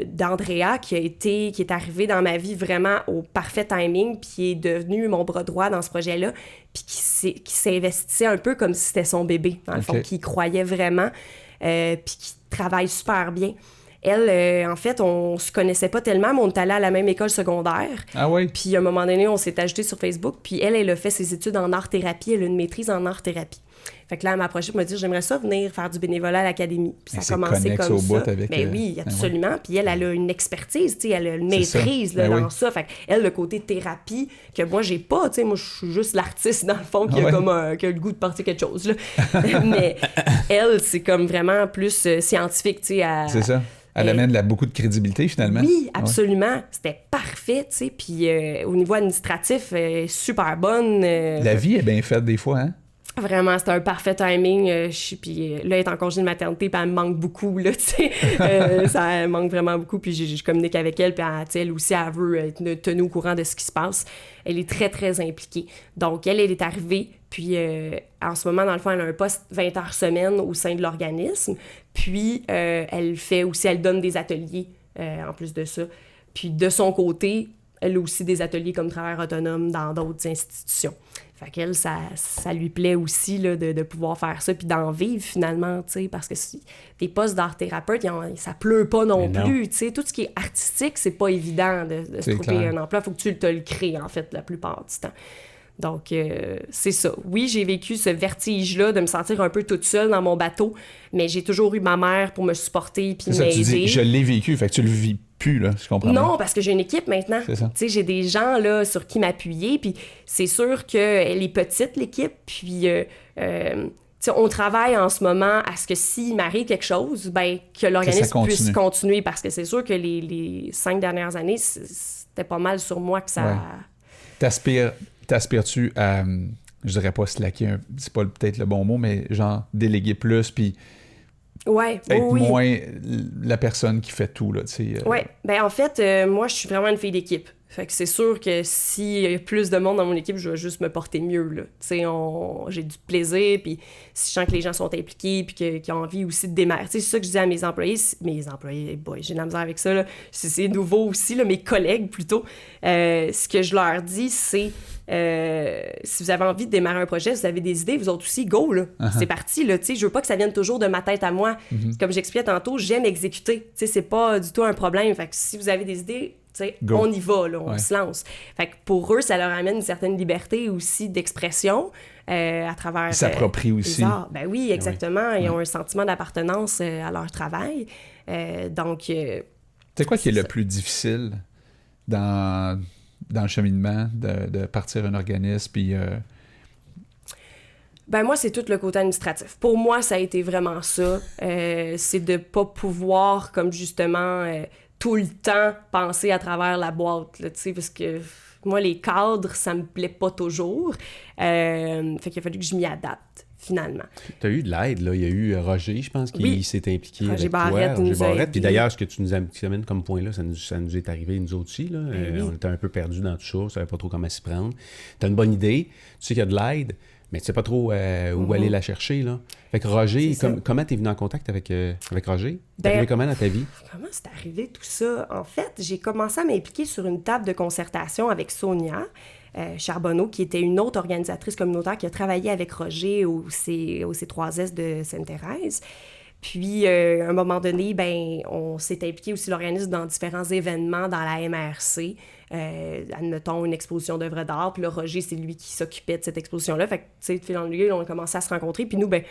d'Andrea qui est arrivée dans ma vie vraiment au parfait timing, puis qui est devenue mon bras droit dans ce projet-là, puis qui s'investissait un peu comme si c'était son bébé, dans le fond, qui y croyait vraiment, puis qui travaille super bien. Elle, en fait, on se connaissait pas tellement, mais on est allés à la même école secondaire. Ah oui? Puis à un moment donné, on s'est ajouté sur Facebook, puis elle a fait ses études en art-thérapie, elle a une maîtrise en art-thérapie. Fait que là, elle m'a approché pour me dire « J'aimerais ça venir faire du bénévolat à l'académie. » Puis ça a commencé comme ça. Avec, oui, absolument. Puis elle a une expertise, tu sais, elle a une maîtrise là, dans ça. Fait qu'elle, le côté thérapie, que moi, j'ai pas, tu sais, moi, je suis juste l'artiste, dans le fond, qui a le goût de porter quelque chose, là. Mais elle, c'est comme vraiment plus scientifique, tu sais. C'est ça. Elle amène beaucoup de crédibilité, finalement. Oui, absolument. C'était parfait, tu sais. Puis au niveau administratif, super bonne. La vie est bien faite des fois, hein? Vraiment, c'était un parfait timing. Puis là, elle est en congé de maternité, puis elle me manque beaucoup, là, tu sais. Ça manque vraiment beaucoup, puis je communique avec elle, puis elle aussi, elle veut être tenue au courant de ce qui se passe. Elle est très, très impliquée. Donc, elle est arrivée, puis en ce moment, dans le fond, elle a un poste 20 heures semaine au sein de l'organisme. Puis, elle donne des ateliers en plus de ça. Puis, de son côté, elle a aussi des ateliers comme travailleur autonome dans d'autres institutions. Fait qu'elle, ça lui plaît aussi là, de pouvoir faire ça puis d'en vivre finalement, tu sais, parce que des postes d'art-thérapeute, ça pleut pas non plus, tu sais. Tout ce qui est artistique, c'est pas évident de se trouver un emploi. Il faut que tu te le crées, en fait, la plupart du temps. Donc, c'est ça. Oui, j'ai vécu ce vertige-là de me sentir un peu toute seule dans mon bateau, mais j'ai toujours eu ma mère pour me supporter puis m'aider. Tu dis, je l'ai vécu, fait que tu le vis plus, là, je comprends. Non, parce que j'ai une équipe maintenant. Tu sais, j'ai des gens là sur qui m'appuyer, puis c'est sûr qu'elle est petite, l'équipe, puis on travaille en ce moment à ce que s'il m'arrive quelque chose, ben que l'organisme puisse continuer, parce que c'est sûr que les 5 dernières années, c'était pas mal sur moi que ça... Ouais. T'aspires-tu à, je dirais pas slacker, c'est pas peut-être le bon mot, mais genre déléguer plus, puis être moins la personne qui fait tout, là, tu sais. Oui, ben en fait, moi, je suis vraiment une fille d'équipe. Fait que c'est sûr que s'il y a plus de monde dans mon équipe, je vais juste me porter mieux, là. Tu sais, j'ai du plaisir, puis si je sens que les gens sont impliqués, puis qu'ils ont envie aussi de démarrer. Tu sais, c'est ça que je dis à mes employés, j'ai de la misère avec ça, là. C'est nouveau aussi, là, mes collègues, plutôt. Ce que je leur dis, c'est... si vous avez envie de démarrer un projet, si vous avez des idées, vous autres aussi, go, là. C'est parti, là, tu sais, je veux pas que ça vienne toujours de ma tête à moi. Comme j'expliquais tantôt, j'aime exécuter, tu sais, c'est pas du tout un problème. Fait que si vous avez des idées, sais, Go. on y va, là, on Ouais. se lance. Fait que pour eux, ça leur amène une certaine liberté aussi d'expression à travers... Ils s'approprient les aussi. arts. Ben oui, exactement. Ils Ouais. ont un sentiment d'appartenance à leur travail. Donc... C'est quoi qui est c'est le ça. plus difficile dans le cheminement de partir un organisme, puis... Ben moi, c'est tout le côté administratif. Pour moi, ça a été vraiment ça. C'est de pas pouvoir, comme justement, tout le temps penser à travers la boîte, là, tu sais, parce que moi, les cadres, ça me plaît pas toujours. Fait qu'il a fallu que je m'y adapte, finalement. Tu as eu de l'aide, là. Il y a eu Roger, je pense, qui Oui. s'est impliqué Roger avec Barrette toi. nous Roger a Barrette. Puis aidés. d'ailleurs, ce que tu nous amènes comme point-là, ça nous est arrivé, nous autres aussi. Là. oui. On était un peu perdus dans tout ça. On ne savait pas trop comment s'y prendre. Tu as une bonne idée. Tu sais qu'il y a de l'aide, mais tu sais pas trop où aller la chercher. Là. Fait que Roger, C'est ça. comment tu es venu en contact avec Roger? T'es Ben, arrivé comment dans ta vie? Comment c'est arrivé tout ça? En fait, j'ai commencé à m'impliquer sur une table de concertation avec Sonia Charbonneau, qui était une autre organisatrice communautaire qui a travaillé avec Roger au C3S de Sainte-Thérèse. Puis, à un moment donné, ben, on s'est impliqué aussi l'organisme dans différents événements dans la MRC. Admettons, une exposition d'œuvres d'art. Puis là, Roger, c'est lui qui s'occupait de cette exposition-là. Fait que, tu sais, de fil en aiguille, on a commencé à se rencontrer. Puis nous, ben,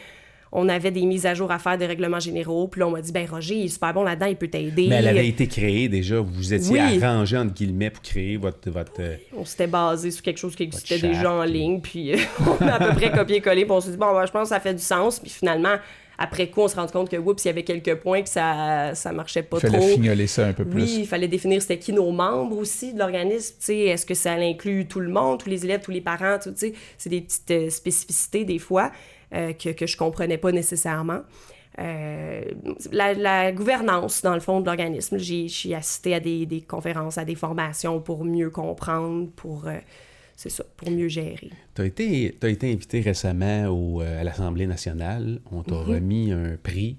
on avait des mises à jour à faire des règlements généraux. Puis là, on m'a dit, ben Roger, il est super bon là-dedans, il peut t'aider. Mais elle avait été créée déjà. Vous étiez Oui. arrangé, entre guillemets, pour créer votre On s'était basé sur quelque chose qui existait charte, déjà en puis- ligne. Puis on a à peu près copié-collé. Puis on s'est dit, bon, ben, je pense que ça fait du sens. Puis finalement, après coup, on se rend compte que, oups, il y avait quelques points que ça marchait pas Il fallait trop. fignoler ça un peu plus. Oui, il fallait définir c'était qui nos membres aussi de l'organisme. Tu sais, est-ce que ça inclut tout le monde, tous les élèves, tous les parents? Tu sais, c'est des petites spécificités des fois que je comprenais pas nécessairement. La gouvernance, dans le fond, de l'organisme. J'ai assisté à des conférences, à des formations pour mieux comprendre, c'est ça, pour mieux gérer. Tu as été invité récemment à l'Assemblée nationale. On t'a remis un prix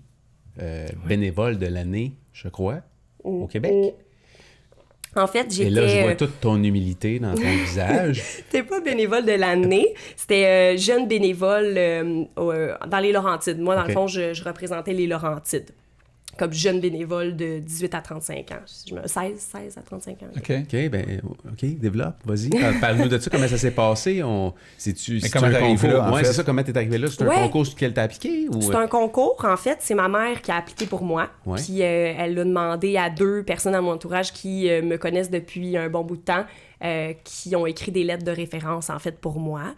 bénévole de l'année, je crois, au Québec. En fait, Et là, je vois j'étais... toute ton humilité dans ton visage. C'était pas bénévole de l'année, c'était jeune bénévole dans les Laurentides. Moi, dans Ok. le fond, je représentais les Laurentides comme jeune bénévole de 18 à 35 ans. 16 à 35 ans. OK. OK, développe, vas-y. Parle-nous de ça, comment ça s'est passé. C'est-tu comment un t'arrives concours? là, en Ouais, fait? c'est ça, comment t'es arrivé là? C'est un Ouais. concours sur lequel t'as appliqué? Ou... C'est un concours, en fait. C'est ma mère qui a appliqué pour moi. Ouais. Puis elle l'a demandé à 2 personnes à mon entourage qui me connaissent depuis un bon bout de temps, qui ont écrit des lettres de référence, en fait, pour moi.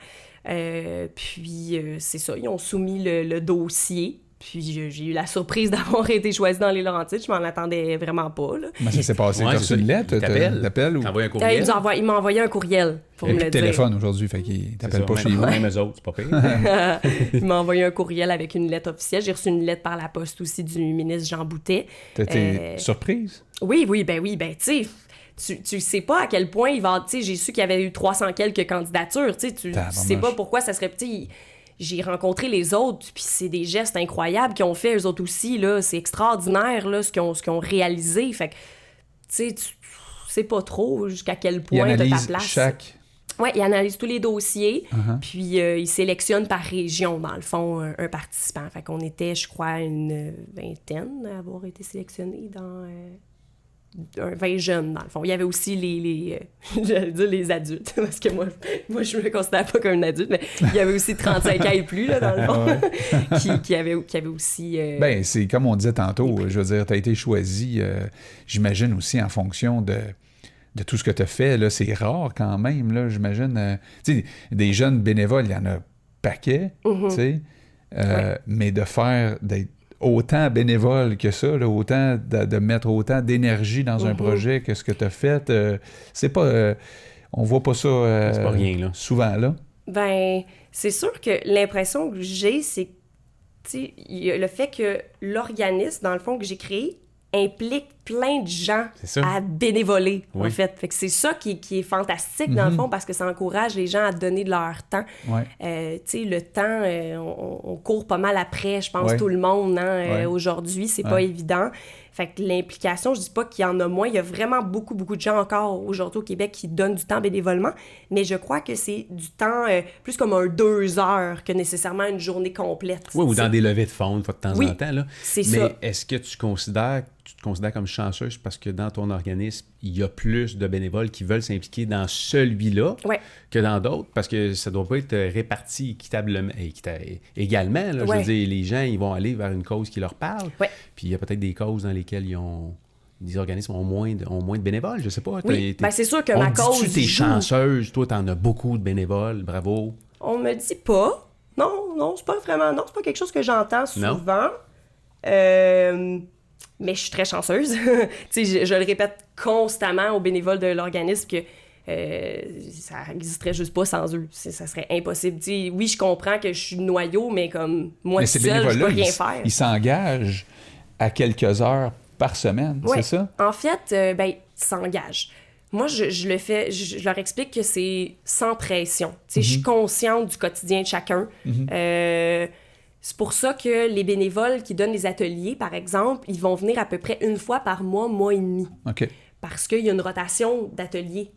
Puis c'est ça, ils ont soumis le dossier. Puis j'ai eu la surprise d'avoir été choisie dans les Laurentides. Je m'en attendais vraiment pas, là. Comment ça s'est passé? Ouais, T'as c'est reçu une ça. lettre? Il t'appelle. T'appelles ou... T'envoies un Il courriel? m'a envoyé un courriel pour Il me n'y a le plus de dire. téléphone aujourd'hui, fait qu'il C'est t'appelle ça, pas même- chez vous. Même eux autres, c'est pas pire. Il m'a envoyé un courriel avec une lettre officielle. J'ai reçu une lettre par la poste aussi du ministre Jean Boutet. T'as été surprise? Oui, ben, tu sais, tu sais pas à quel point il va... Tu sais, j'ai su qu'il y avait eu 300 quelques candidatures, tu sais, tu sais pas pourquoi ça serait... petit. J'ai rencontré les autres, puis c'est des gestes incroyables qu'ils ont fait, eux autres aussi, là. C'est extraordinaire, là, ce qu'ils ont réalisé. Fait que, tu sais, tu sais pas trop jusqu'à quel Il point t'as ta analyse place. chaque... Ouais, il analyse tous les dossiers, Uh-huh. puis il sélectionne par région, dans le fond, un participant. Fait qu'on était, je crois, une vingtaine à avoir été sélectionnés dans... 20 jeunes, dans le fond. Il y avait aussi j'allais dire les adultes, parce que moi je me considère pas comme une adulte, mais il y avait aussi 35 ans et plus, là, dans le fond, qui avait aussi... Ben, c'est comme on disait tantôt, je veux dire, tu as été choisi, j'imagine aussi en fonction de tout ce que tu as fait. Là, c'est rare quand même, là, j'imagine. Tu sais, des jeunes bénévoles, il y en a paquet, tu sais, mais d'être autant bénévole que ça, là, autant de mettre autant d'énergie dans un projet que ce que tu as fait, c'est pas... on voit pas ça C'est pas rien, là. souvent, là. Ben, c'est sûr que l'impression que j'ai, c'est que, tu sais, il y a le fait que l'organisme, dans le fond, que j'ai créé, implique plein de gens C'est ça. à bénévoler, en Oui. fait. Fait que c'est ça qui est fantastique, dans le fond, parce que ça encourage les gens à donner de leur temps. Ouais. Tu sais, le temps, on court pas mal après, je pense, Ouais. tout le monde, hein, Ouais. aujourd'hui, c'est Ouais. pas évident. Fait que l'implication, je dis pas qu'il y en a moins, il y a vraiment beaucoup de gens encore aujourd'hui au Québec qui donnent du temps bénévolement, mais je crois que c'est du temps plus comme un 2 heures que nécessairement une journée complète. Oui, ou tu sais. dans des levées de fonds, une fois de temps Oui, en temps. Là. c'est Mais ça. est-ce que tu te considères comme chanceuse parce que dans ton organisme, il y a plus de bénévoles qui veulent s'impliquer dans celui-là que dans d'autres, parce que ça ne doit pas être réparti également. Là, je veux dire, les gens, ils vont aller vers une cause qui leur parle. Puis il y a peut-être des causes dans lesquelles des organismes ont moins de bénévoles, je sais pas. C'est sûr que ma cause... Tu es chanceuse, toi, tu en as beaucoup de bénévoles, bravo. On me dit pas. Non, c'est pas vraiment... Non, c'est pas quelque chose que j'entends souvent. Mais je suis très chanceuse. je le répète constamment aux bénévoles de l'organisme que ça n'existerait juste pas sans eux. Ça serait impossible. Oui, je comprends que je suis le noyau, mais comme moi seule, je peux rien faire. Ils s'engagent à quelques heures par semaine, c'est ça? En fait, ils s'engagent. Moi, je le fais, je leur explique que c'est sans pression. Je suis consciente du quotidien de chacun. C'est pour ça que les bénévoles qui donnent les ateliers, par exemple, ils vont venir à peu près une fois par mois et demi. OK. Parce qu'il y a une rotation d'ateliers.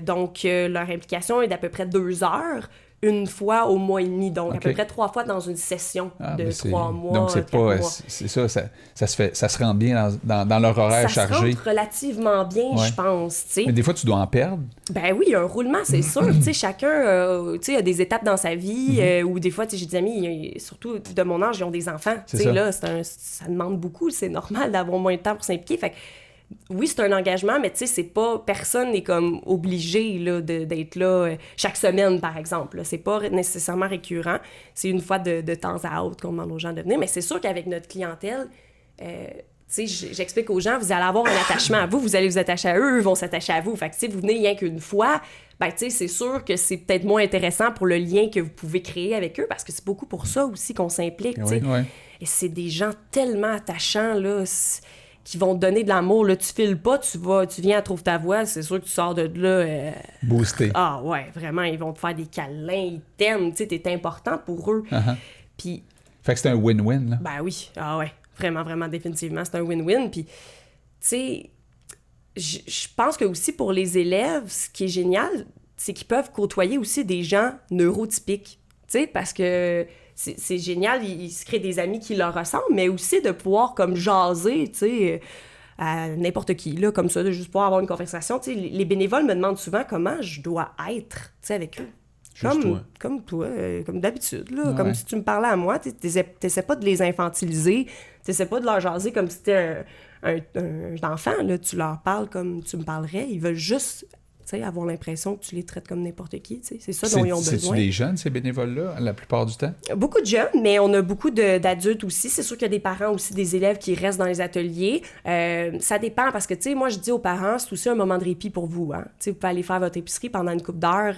Donc, leur implication est d'à peu près 2 heures, une fois au mois et demi. Donc, à peu près 3 fois dans une session de 3 mois. Donc, c'est pas... Mois. C'est ça, ça se rend bien dans leur horaire chargé. Ça se rentre relativement bien, je pense. T'sais. Mais des fois, tu dois en perdre. Ben oui, il y a un roulement, c'est sûr. Chacun a des étapes dans sa vie. Ou des fois, j'ai des amis, surtout de mon âge, ils ont des enfants. Là, ça demande beaucoup. C'est normal d'avoir moins de temps pour s'impliquer. Fait que, oui, c'est un engagement, mais c'est pas... Personne n'est comme obligé là, d'être là chaque semaine, par exemple. Là. C'est pas nécessairement récurrent. C'est une fois de temps à autre qu'on demande aux gens de venir. Mais c'est sûr qu'avec notre clientèle, j'explique aux gens, vous allez avoir un attachement à vous, vous allez vous attacher à eux, eux vont s'attacher à vous. Fait que si vous venez rien qu'une fois, c'est sûr que c'est peut-être moins intéressant pour le lien que vous pouvez créer avec eux, parce que c'est beaucoup pour ça aussi qu'on s'implique. Et c'est des gens tellement attachants, là... qui vont te donner de l'amour. Là, tu files pas, tu viens à Trouve ta voix, c'est sûr que tu sors de là... boosté. Ah ouais, vraiment, ils vont te faire des câlins, ils t'aiment, tu sais, t'es important pour eux. Puis... Fait que c'est un win-win, là. Ben oui, ah ouais, vraiment, vraiment, définitivement, c'est un win-win. Puis, tu sais, je pense que aussi pour les élèves, ce qui est génial, c'est qu'ils peuvent côtoyer aussi des gens neurotypiques, tu sais, parce que... C'est génial, ils se créent des amis qui leur ressemblent, mais aussi de pouvoir comme jaser, tu sais, à n'importe qui, là, comme ça, de juste pouvoir avoir une conversation. Tu sais, les bénévoles me demandent souvent comment je dois être, tu sais, avec eux. Comme toi, comme d'habitude, là, comme si tu me parlais à moi, tu n'essaies pas de les infantiliser, tu n'essaies pas de leur jaser comme si c'était un enfant, là, tu leur parles comme tu me parlerais, ils veulent juste... avoir l'impression que tu les traites comme n'importe qui. C'est ça dont ils ont besoin. C'est-tu des jeunes, ces bénévoles-là, la plupart du temps? Beaucoup de jeunes, mais on a beaucoup d'adultes aussi. C'est sûr qu'il y a des parents aussi, des élèves qui restent dans les ateliers. Ça dépend parce que, tu sais, moi, je dis aux parents, c'est aussi un moment de répit pour vous. Hein? Vous pouvez aller faire votre épicerie pendant une couple d'heures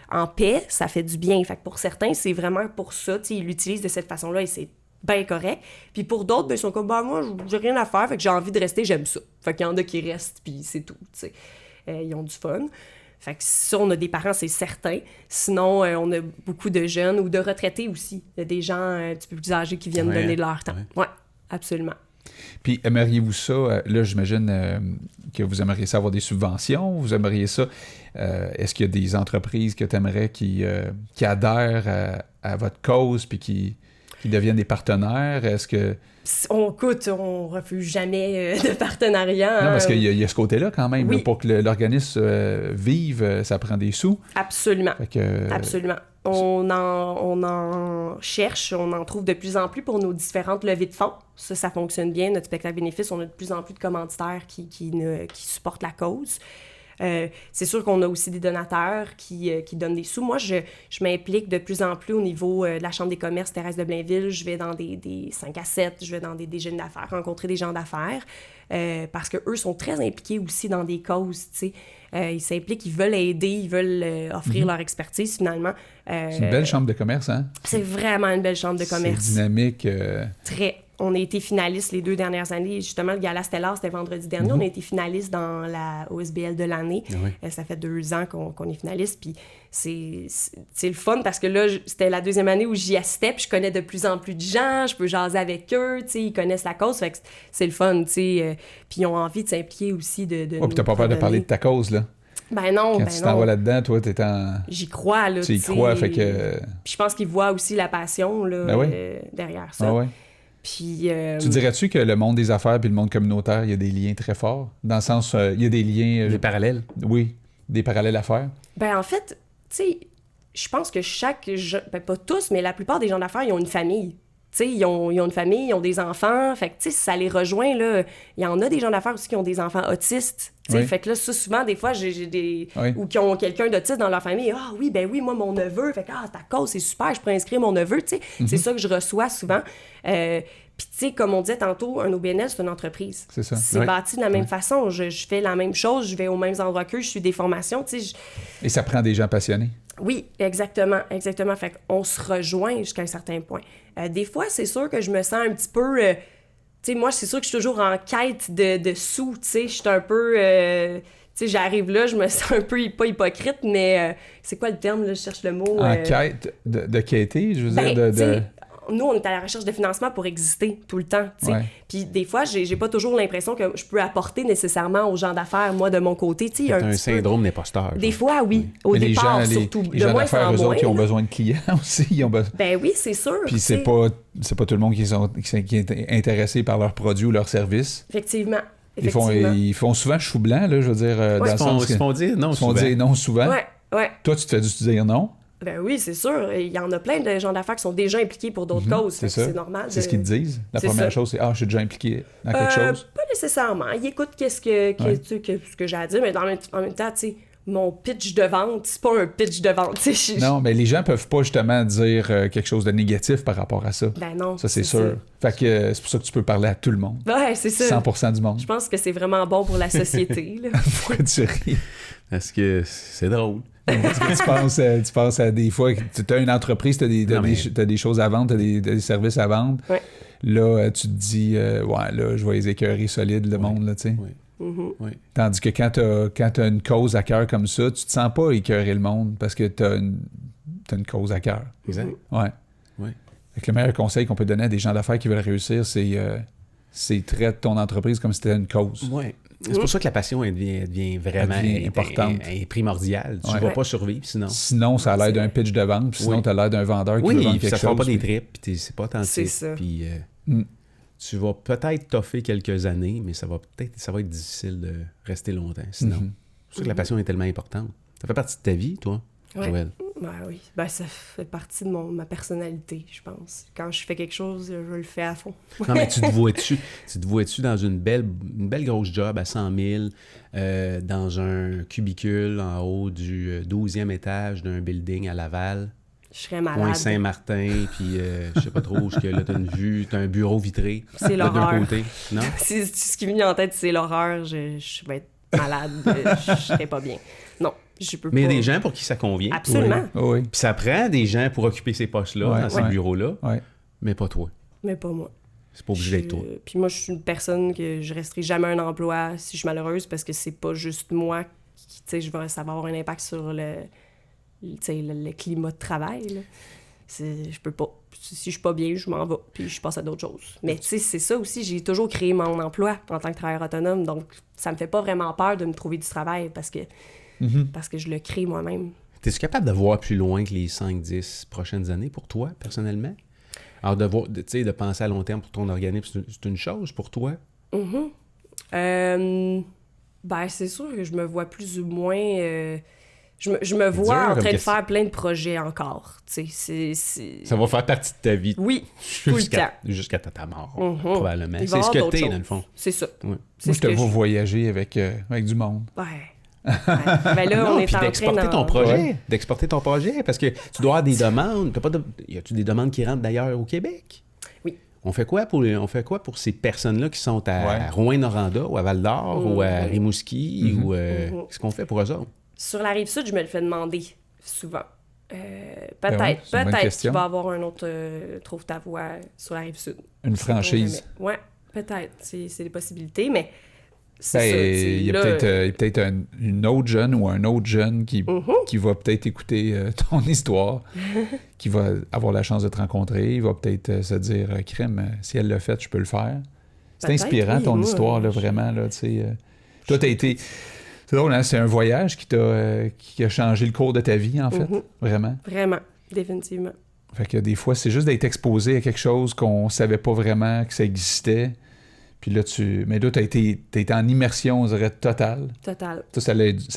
en paix. Ça fait du bien. Fait que pour certains, c'est vraiment pour ça. Ils l'utilisent de cette façon-là et c'est bien correct. Puis pour d'autres, ils sont comme, moi, j'ai rien à faire. Fait que j'ai envie de rester, j'aime ça. Fait qu'il y en a qui restent, puis c'est tout, t'sais. Ils ont du fun. Fait que si on a des parents, c'est certain. Sinon, on a beaucoup de jeunes ou de retraités aussi. Il y a des gens un petit peu plus âgés qui viennent donner de leur temps. Oui, absolument. Puis, aimeriez-vous ça? Là, j'imagine que vous aimeriez ça avoir des subventions. Vous aimeriez ça? Est-ce qu'il y a des entreprises que tu aimerais qui adhèrent à votre cause puis qui deviennent des partenaires? Est-ce que... on refuse jamais de partenariat. Non, parce qu'il y a ce côté-là quand même. Là, pour que l'organisme vive, ça prend des sous. Absolument. Absolument. On en cherche, on en trouve de plus en plus pour nos différentes levées de fonds. Ça fonctionne bien. Notre spectacle bénéfice, on a de plus en plus de commanditaires qui supportent la cause. C'est sûr qu'on a aussi des donateurs qui donnent des sous. Moi, je m'implique de plus en plus au niveau de la Chambre des commerces Thérèse de Blainville. Je vais dans des 5 à 7, je vais dans des déjeuners d'affaires, rencontrer des gens d'affaires, parce qu'eux sont très impliqués aussi dans des causes, tu sais. Ils s'impliquent, ils veulent aider, ils veulent offrir leur expertise, finalement. C'est une belle chambre de commerce, hein? C'est vraiment une belle chambre de commerce. C'est dynamique. Très. On a été finalistes les 2 dernières années. Justement, le Gala Stellar, c'était vendredi dernier. On a été finalistes dans la OSBL de l'année. Ça fait 2 ans qu'on est finaliste. Puis c'est le fun parce que là, c'était la 2e année où j'y assistais. Puis je connais de plus en plus de gens. Je peux jaser avec eux. Ils connaissent la cause. Fait que c'est le fun. Puis ils ont envie de s'impliquer aussi. Puis t'as pas peur de parler de ta cause, là? Ben non, Quand tu t'en vas là-dedans, toi, t'es en... J'y crois, là. Tu y crois, fait que... Puis je pense qu'ils voient aussi la passion, là, derrière ça. Ah ouais. Puis... Tu dirais-tu que le monde des affaires puis le monde communautaire, il y a des liens très forts? Dans le sens, il y a des liens... Des parallèles? Oui, des parallèles à faire. Ben en fait, tu sais, je pense que ben pas tous, mais la plupart des gens d'affaires, ils ont une famille. Tu sais, ils ont une famille, ils ont des enfants. Fait que, tu sais, ça les rejoint, là. Il y en a des gens d'affaires aussi qui ont des enfants autistes. Tu sais, Oui. fait que là, ça, souvent, des fois, j'ai des... Oui. Ou qui ont quelqu'un d'autiste dans leur famille. Ah oui, ben oui, moi, mon neveu. Fait que, ta cause, c'est super, je pourrais inscrire mon neveu, tu sais. C'est ça que je reçois souvent. Puis, tu sais, comme on disait tantôt, un OBNL, c'est une entreprise. C'est ça. C'est Oui. bâti de la même façon. Je fais la même chose, je vais aux mêmes endroits qu'eux, je suis des formations, tu sais. Et ça prend des gens passionnés. Oui, exactement, exactement. Fait qu'on se rejoint jusqu'à un certain point. Des fois, c'est sûr que je me sens un petit peu... tu sais, moi, c'est sûr que je suis toujours en quête de sous, tu sais. Je suis un peu... tu sais, j'arrive là, je me sens un peu, pas hypocrite, mais c'est quoi le terme, là? Je cherche le mot. En quête de quêter, je veux Ben, dire, tu sais, nous, on est à la recherche de financement pour exister tout le temps, tu sais. Ouais. Puis des fois, j'ai pas toujours l'impression que je peux apporter nécessairement aux gens d'affaires, moi, de mon côté, tu sais. C'est un un petit peu... syndrome d'imposteur. Des fois, oui. Au Mais départ, surtout. les de gens moins d'affaires, en eux moins, autres, ils ont là. besoin de clients aussi. Ils ont Ben oui, c'est sûr. Puis tu sais. c'est pas tout le monde qui est intéressé par leurs produits ou leurs services. Effectivement. Ils font souvent chou blanc, là, je veux dire, dans le sens Ils se font dire non ils se font souvent. dire non souvent. Ouais. Toi, tu te fais juste dire non. Ben oui, c'est sûr. Il y en a plein de gens d'affaires qui sont déjà impliqués pour d'autres causes. C'est Fait que ça. c'est normal. C'est ce qu'ils te disent. La C'est première ça. chose, c'est « Ah, je suis déjà impliqué dans quelque chose. Pas nécessairement. Ils écoutent qu'est-ce que, Ouais. ce que j'ai à dire, mais en même temps, tu sais, mon pitch de vente, c'est pas un pitch de vente. tu sais. Non, mais les gens peuvent pas justement dire quelque chose de négatif par rapport à ça. Ben non. Ça, c'est sûr. Fait que c'est pour ça que tu peux parler à tout le monde. Ouais, c'est ça. 100% du monde. Je pense que c'est vraiment bon pour la société. Là. Pourquoi tu ris? Parce que c'est drôle. Parce que tu penses à des fois, tu as une entreprise, tu as, t'as des choses à vendre, tu as des services à vendre. Ouais. Là, tu te dis, ouais, là, je vais les écœurer solide, le monde, là, tu sais. Oui. Mhm. Tandis que quand tu as une cause à cœur comme ça, tu te sens pas écœurer le monde parce que tu as une cause à cœur. Exact. Ouais. Oui. Fait que le meilleur conseil qu'on peut donner à des gens d'affaires qui veulent réussir, c'est traite ton entreprise comme si c'était une cause. Ouais. C'est pour ça que la passion elle devient vraiment Elle devient importante. primordiale. Tu Ouais. vas pas survivre sinon. Sinon, ça a l'air C'est d'un vrai. pitch de vente, puis sinon, Oui. tu as l'air d'un vendeur qui veut Oui, vendre puis quelque ça chose. fera pas des puis- tripes, puis c'est pas authentique. C'est ça. Puis Mm. tu vas peut-être toffer quelques années, mais ça va être difficile de rester longtemps. Sinon, Mhm. c'est pour ça que la passion est tellement importante. Ça fait partie de ta vie, toi, Ouais. Joël. Ben oui. Ben, ça fait partie de ma personnalité, je pense. Quand je fais quelque chose, je le fais à fond. Non, mais tu te vois-tu dans une belle grosse job à 100 000, dans un cubicule en haut du 12e étage d'un building à Laval, Je serais coin malade. Saint-Martin, puis je sais pas trop où, là, t'as une vue, t'as un bureau vitré C'est de d'un l'horreur. côté. Non? Si ce qui me vient en tête, c'est l'horreur. Je vais être malade. Je serais pas bien. Non, je peux Mais il y a pas. des gens pour qui ça convient. Absolument. Oui. Oui. Puis ça prend des gens pour occuper ces postes-là, Ouais, dans ces ouais. bureaux-là, Ouais. mais pas toi. Mais pas moi. C'est pas obligé d'être toi. Puis moi, je suis une personne que je resterai jamais un emploi si je suis malheureuse parce que c'est pas juste moi qui, tu sais, ça va avoir un impact sur tu sais, le climat de travail. Là. Je peux pas. Si je suis pas bien, je m'en vais, puis je passe à d'autres choses. Mais tu sais, c'est ça aussi, j'ai toujours créé mon emploi en tant que travailleur autonome, donc ça me fait pas vraiment peur de me trouver du travail parce que Mhm. je le crée moi-même. Es-tu capable de voir plus loin que les 5-10 prochaines années pour toi, personnellement? Alors, de penser à long terme pour ton organisme, c'est une chose pour toi? Mhm. Ben, c'est sûr que je me vois plus ou moins... je me vois dur en comme train de question. faire plein de projets encore. Tu sais, Ça va faire partie de ta vie Oui, tout le temps. jusqu'à ta mort, Mhm. probablement. Il va y C'est ce avoir que d'autres t'es, choses. dans le fond. C'est ça. Ouais. C'est Moi, ce je te que vois voyager avec du monde. Ouais. Ouais. Ben là, on est puis en train d'exporter ton projet. D'exporter ton projet, parce que tu dois avoir des demandes. Y a-tu des demandes qui rentrent d'ailleurs au Québec? Oui. On fait quoi pour ces personnes-là qui sont à Ouais. Rouyn-Noranda ou à Val-d'Or ou à Rimouski? Mhm. Ou Mhm. qu'est-ce qu'on fait pour eux autres? Sur la Rive-Sud, je me le fais demander souvent. Ben ouais, c'est une bonne Peut-être question. qu'il va y avoir un autre Trouve ta voix sur la Rive-Sud. Une C'est pas franchise. jamais. Ouais, peut-être. C'est des possibilités, mais c'est Ben, ça. tu sais, il y a là, peut-être une autre jeune ou un autre jeune qui mhm. va peut-être écouter ton histoire, qui va avoir la chance de te rencontrer, il va peut-être se dire crème, si elle l'a fait, je peux le faire. C'est Peut-être, inspirant oui, ton moi, histoire, là, je- vraiment. Là, tu sais, toi, t'as été. C'est drôle, hein? C'est un voyage qui a changé le cours de ta vie, en fait. Mhm. Vraiment. Vraiment, définitivement. Fait que des fois, c'est juste d'être exposé à quelque chose qu'on savait pas vraiment que ça existait. Puis là, mais là, t'as été en immersion, on dirait, totale. Total. Ça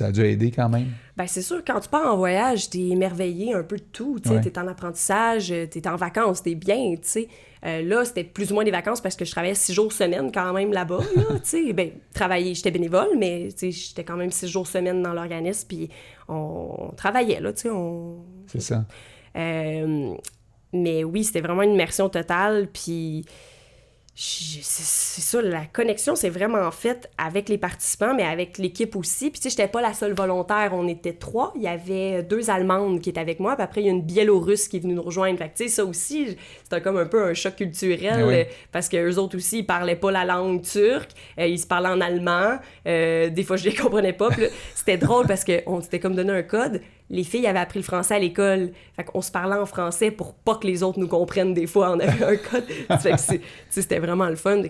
a dû aider quand même. Ben c'est sûr, quand tu pars en voyage, t'es émerveillé un peu de tout, tu sais, Ouais. t'es en apprentissage, t'es en vacances, t'es bien, tu sais. Là, c'était plus ou moins des vacances parce que je travaillais 6 jours semaine quand même là-bas, là, tu sais. Ben, travailler, j'étais bénévole, mais tu sais, j'étais quand même 6 jours semaine dans l'organisme, puis on travaillait, là, tu sais, C'est ça. Mais oui, c'était vraiment une immersion totale, puis c'est ça, la connexion, c'est vraiment faite avec les participants, mais avec l'équipe aussi. Puis tu sais, j'étais pas la seule volontaire, on était 3. Il y avait 2 Allemandes qui étaient avec moi, puis après, il y a une Biélorusse qui est venue nous rejoindre. Fait que tu sais, ça aussi, c'était comme un peu un choc culturel, Oui. parce qu'eux autres aussi, ils parlaient pas la langue turque, ils se parlaient en allemand. Des fois, je les comprenais pas. Puis là, c'était drôle parce qu'on s'était comme donné un code. Les filles avaient appris le français à l'école. Fait qu'on se parlait en français pour pas que les autres nous comprennent des fois. On avait un code. Fait que c'était vraiment le fun.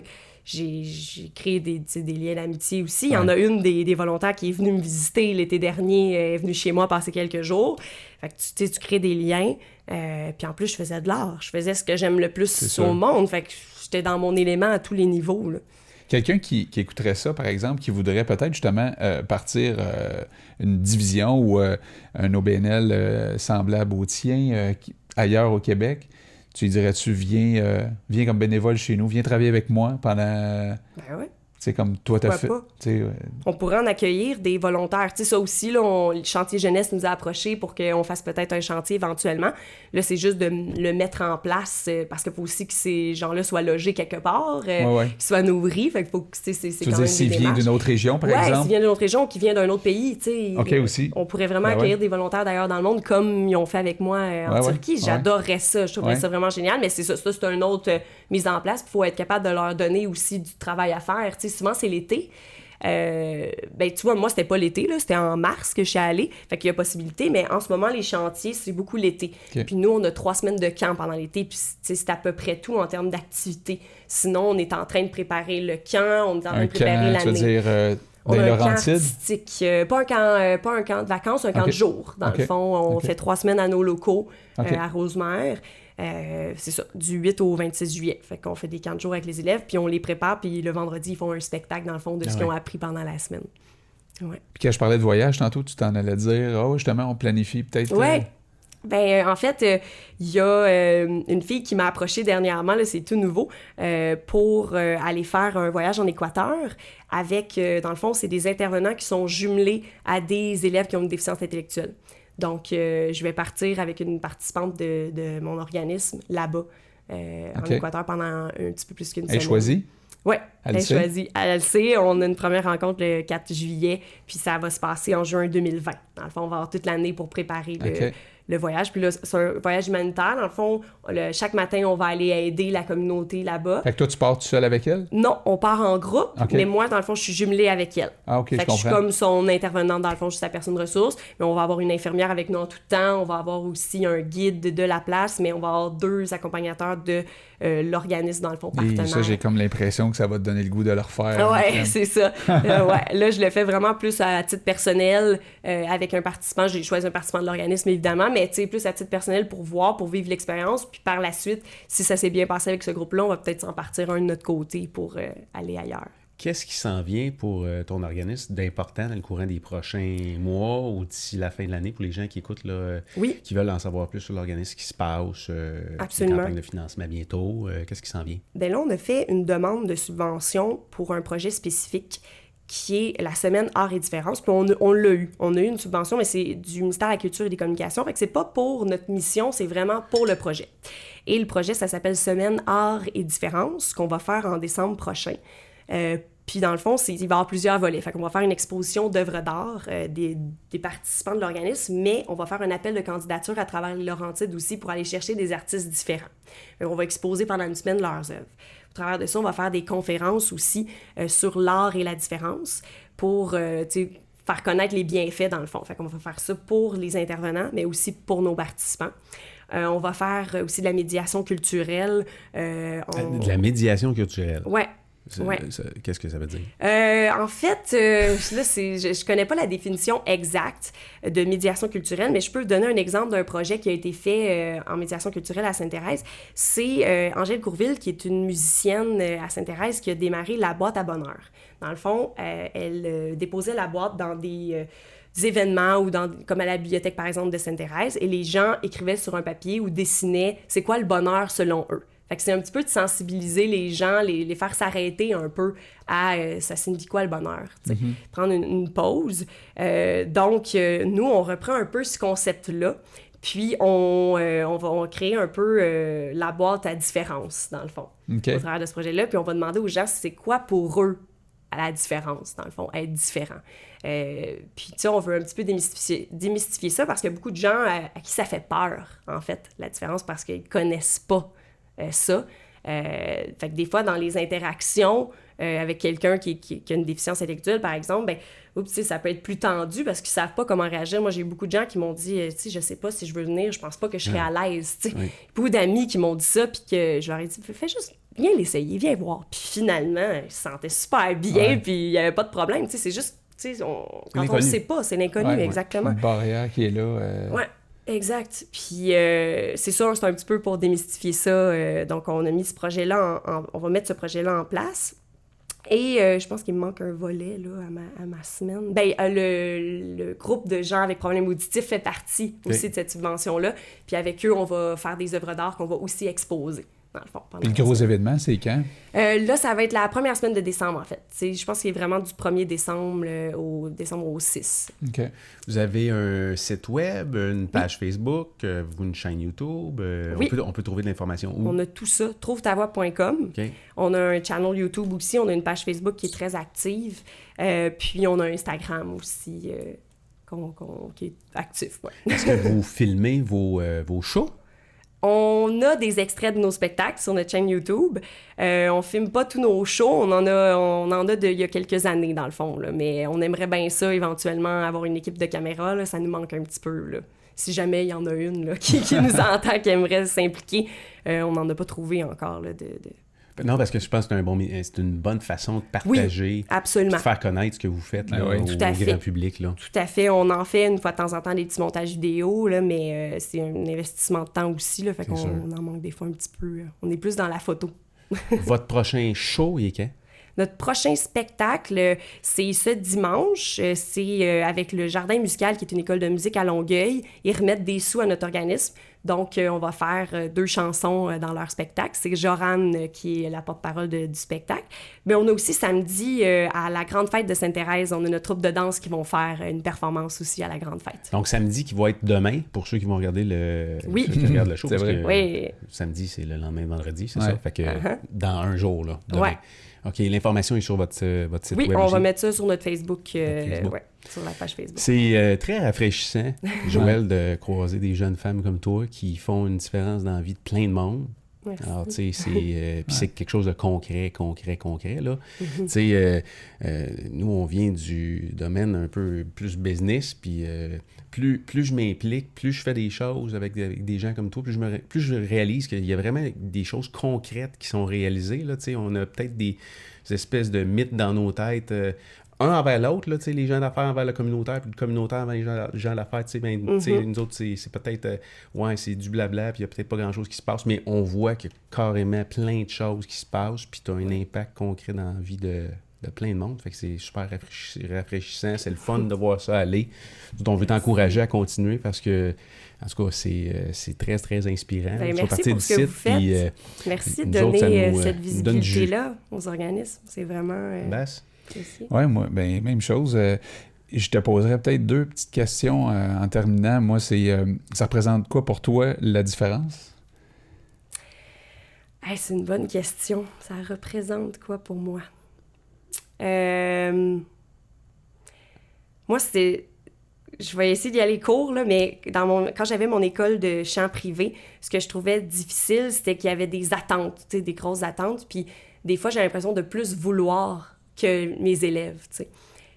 J'ai créé des liens d'amitié aussi. Il y en a une des volontaires qui est venue me visiter l'été dernier. Elle est venue chez moi passer quelques jours. Fait que tu crées des liens. Puis en plus, je faisais de l'art. Je faisais ce que j'aime le plus au monde. Fait que j'étais dans mon élément à tous les niveaux, là. Quelqu'un qui écouterait ça, par exemple, qui voudrait peut-être justement partir une division ou un OBNL semblable au tien ailleurs au Québec, tu lui dirais-tu, viens comme bénévole chez nous, viens travailler avec moi pendant... Ben ouais. Tu sais, comme toi, t'as fait... On pourrait en accueillir des volontaires. Tu sais, ça aussi, là, le chantier jeunesse nous a approchés pour qu'on fasse peut-être un chantier éventuellement. Là, c'est juste de le mettre en place parce qu'il faut aussi que ces gens-là soient logés quelque part, qu'ils soient nourris. Fait qu'il faut que c'est tu veux dire, s'il vient d'une autre région, par exemple? Oui, s'il vient d'une autre région, qui vient d'un autre pays, tu sais. OK, aussi. On pourrait vraiment accueillir des volontaires d'ailleurs dans le monde, comme ils ont fait avec moi en Turquie. J'adorerais ça. Je trouverais ça vraiment génial, mais c'est ça. Ça, c'est une autre mise en place. Il faut être capable de leur donner aussi du travail à faire. Tu sais, souvent, c'est l'été. Ben, tu vois, moi, c'était pas l'été, là, c'était en mars que je suis allée. Fait qu'il y a possibilité, mais en ce moment, les chantiers, c'est beaucoup l'été. Okay. Puis nous, on a 3 semaines de camp pendant l'été, puis c'est à peu près tout en termes d'activité. Sinon, on est en train de préparer le camp, on est en train de préparer l'année. Tu veux dire on a des un camp Laurentides? artistique, pas un camp de vacances, un camp de jour. Dans le fond, on fait 3 semaines à nos locaux à Rosemère. C'est ça, du 8 au 26 juillet. Fait qu'on fait des camps de jour avec les élèves, puis on les prépare, puis le vendredi, ils font un spectacle, dans le fond, de ce qu'ils ont appris pendant la semaine. Ouais. Puis quand je parlais de voyage, tantôt, tu t'en allais dire, justement, on planifie peut-être... Ouais. Ben, en fait, il y a une fille qui m'a approchée dernièrement, là, c'est tout nouveau, pour aller faire un voyage en Équateur avec, dans le fond, c'est des intervenants qui sont jumelés à des élèves qui ont une déficience intellectuelle. Donc, je vais partir avec une participante de mon organisme là-bas, en Équateur, pendant un petit peu plus qu'une semaine. Elle est choisie? Oui, elle est choisie. Elle le sait. On a une première rencontre le 4 juillet, puis ça va se passer en juin 2020. Dans le fond, on va avoir toute l'année pour préparer le voyage. Puis là, c'est un voyage humanitaire. Dans le fond, chaque matin, on va aller aider la communauté là-bas. Fait que toi, tu pars tout seul avec elle? Non, on part en groupe, mais moi, dans le fond, je suis jumelée avec elle. Ah, OK, fait que je suis comme son intervenante, dans le fond, je suis sa personne ressource. Mais on va avoir une infirmière avec nous en tout temps. On va avoir aussi un guide de la place, mais on va avoir 2 accompagnateurs de l'organisme, dans le fond, partenaire. Et ça, j'ai comme l'impression que ça va te donner le goût de le refaire. Ouais, c'est ça. Là, je le fais vraiment plus à titre personnel, avec un participant. J'ai choisi un participant de l'organisme, évidemment, mais tu sais, plus à titre personnel pour voir, pour vivre l'expérience. Puis par la suite, si ça s'est bien passé avec ce groupe-là, on va peut-être s'en partir un de notre côté pour aller ailleurs. Qu'est-ce qui s'en vient pour ton organisme d'important dans le courant des prochains mois ou d'ici la fin de l'année pour les gens qui écoutent, là, qui veulent en savoir plus sur l'organisme qui se passe, Absolument. campagne de financement bientôt? Qu'est-ce qui s'en vient? Bien là, on a fait une demande de subvention pour un projet spécifique qui est la semaine Art et Différence. Puis on l'a eu. On a eu une subvention, mais c'est du ministère de la Culture et des Communications. Fait que c'est pas pour notre mission, c'est vraiment pour le projet. Et le projet, ça s'appelle Semaine Art et Différence, qu'on va faire en décembre prochain. Puis dans le fond, il va y avoir plusieurs volets. Fait qu'on va faire une exposition d'œuvres d'art des participants de l'organisme, mais on va faire un appel de candidature à travers les Laurentides aussi pour aller chercher des artistes différents. On va exposer pendant une semaine leurs œuvres. Au travers de ça, on va faire des conférences aussi sur l'art et la différence pour faire connaître les bienfaits dans le fond. Fait qu'on va faire ça pour les intervenants, mais aussi pour nos participants. On va faire aussi de la médiation culturelle. De la médiation culturelle? Ouais. Qu'est-ce que ça veut dire? En fait, là, je connais pas la définition exacte de médiation culturelle, mais je peux vous donner un exemple d'un projet qui a été fait en médiation culturelle à Sainte-Thérèse. C'est Angèle Courville, qui est une musicienne à Sainte-Thérèse, qui a démarré la boîte à bonheur. Dans le fond, elle déposait la boîte dans des événements ou comme à la bibliothèque, par exemple, de Sainte-Thérèse, et les gens écrivaient sur un papier ou dessinaient « c'est quoi le bonheur selon eux ». Fait que c'est un petit peu de sensibiliser les gens, les faire s'arrêter un peu à ça signifie quoi le bonheur, prendre une pause. Donc, nous, on reprend un peu ce concept-là, puis on va créer un peu la boîte à différence, dans le fond, au travers de ce projet-là, puis on va demander aux gens c'est quoi pour eux à la différence, dans le fond, être différent. Puis, tu sais, on veut un petit peu démystifier ça parce qu'il y a beaucoup de gens à qui ça fait peur, en fait, la différence, parce qu'ils connaissent pas ça. Fait que des fois, dans les interactions avec quelqu'un qui a une déficience intellectuelle, par exemple, ça peut être plus tendu parce qu'ils savent pas comment réagir. Moi, j'ai eu beaucoup de gens qui m'ont dit, tu sais, je sais pas si je veux venir, je pense pas que je serais à l'aise, tu sais. Beaucoup d'amis qui m'ont dit ça, puis que je leur ai dit, fais juste, viens l'essayer, viens voir. Puis finalement, ils se sentaient super bien, puis il y avait pas de problème, tu sais, c'est juste, tu sais, quand on le sait pas, c'est l'inconnu, exactement. Une barrière qui est là. Ouais. Exact. Puis c'est sûr, c'est un petit peu pour démystifier ça. Donc, on a mis ce projet-là, on va mettre ce projet-là en place. Et je pense qu'il me manque un volet là, à ma semaine. Le groupe de gens avec problèmes auditifs fait partie aussi de cette subvention-là. Puis avec eux, on va faire des œuvres d'art qu'on va aussi exposer. Dans le fond, puis le gros événement, c'est quand? Là, ça va être la première semaine de décembre, en fait. Je pense qu'il est vraiment du 1er décembre au 6. OK. Vous avez un site web, une page Facebook, une chaîne YouTube. On peut trouver de l'information où? On a tout ça. Trouvetavoix.com. On a un channel YouTube aussi. On a une page Facebook qui est très active. Puis, on a un Instagram aussi qui est actif. Ouais. Est-ce que vous filmez vos shows? On a des extraits de nos spectacles sur notre chaîne YouTube. On filme pas tous nos shows. On en a il y a quelques années, dans le fond. Là. Mais on aimerait bien ça, éventuellement, avoir une équipe de caméra. Là. Ça nous manque un petit peu. Là. Si jamais il y en a une là, qui nous entend, qui aimerait s'impliquer, on n'en a pas trouvé encore. Là, Non, parce que je pense que c'est une bonne façon de partager, absolument. De faire connaître ce que vous faites là, au grand public. Là. Tout à fait. On en fait une fois de temps en temps des petits montages vidéo, là, mais c'est un investissement de temps aussi. Là, fait qu'on en manque des fois un petit peu. On est plus dans la photo. Votre prochain show, il est quand? Notre prochain spectacle, c'est ce dimanche. C'est avec le Jardin musical, qui est une école de musique à Longueuil. Ils remettent des sous à notre organisme. Donc, on va faire 2 chansons dans leur spectacle. C'est Jorane qui est la porte-parole du spectacle. Mais on a aussi samedi, à la Grande Fête de Sainte-Thérèse, on a notre troupe de danse qui vont faire une performance aussi à la Grande Fête. Donc, samedi qui va être demain, pour ceux qui vont regarder ceux qui regardent le show. C'est vrai. Oui. Samedi, c'est le lendemain de vendredi, c'est ça? Fait que dans un jour, là, demain. Ouais. OK, l'information est sur votre site web. Oui, on va mettre ça sur notre Facebook, sur la page Facebook. C'est très rafraîchissant, Joëlle, de croiser des jeunes femmes comme toi qui font une différence dans la vie de plein de monde. Merci. Alors, tu sais, c'est quelque chose de concret, là. Tu sais, nous, on vient du domaine un peu plus business, puis plus je m'implique, plus je fais des choses avec des gens comme toi, plus je réalise qu'il y a vraiment des choses concrètes qui sont réalisées, là. Tu sais, on a peut-être des espèces de mythes dans nos têtes, un envers l'autre, là, les gens d'affaires envers le communautaire, puis le communautaire envers les gens d'affaires. Nous autres, c'est peut-être, c'est du blabla, puis il n'y a peut-être pas grand-chose qui se passe, mais on voit qu'il y a carrément plein de choses qui se passent, puis tu as un impact concret dans la vie de plein de monde. Fait que c'est super rafraîchissant, c'est le fun de voir ça aller. On veut t'encourager à continuer parce que, en tout cas, c'est très, très inspirant. Merci pour ce que vous faites. Merci de donner cette visibilité-là aux organismes. C'est vraiment... Oui, moi, même chose. Je te poserais peut-être 2 petites questions en terminant. Moi, ça représente quoi pour toi, la différence? C'est une bonne question. Ça représente quoi pour moi? Moi, je vais essayer d'y aller court, là, mais quand j'avais mon école de chant privé, ce que je trouvais difficile, c'était qu'il y avait des attentes, des grosses attentes. Puis des fois, j'ai l'impression de plus vouloir que mes élèves, tu sais.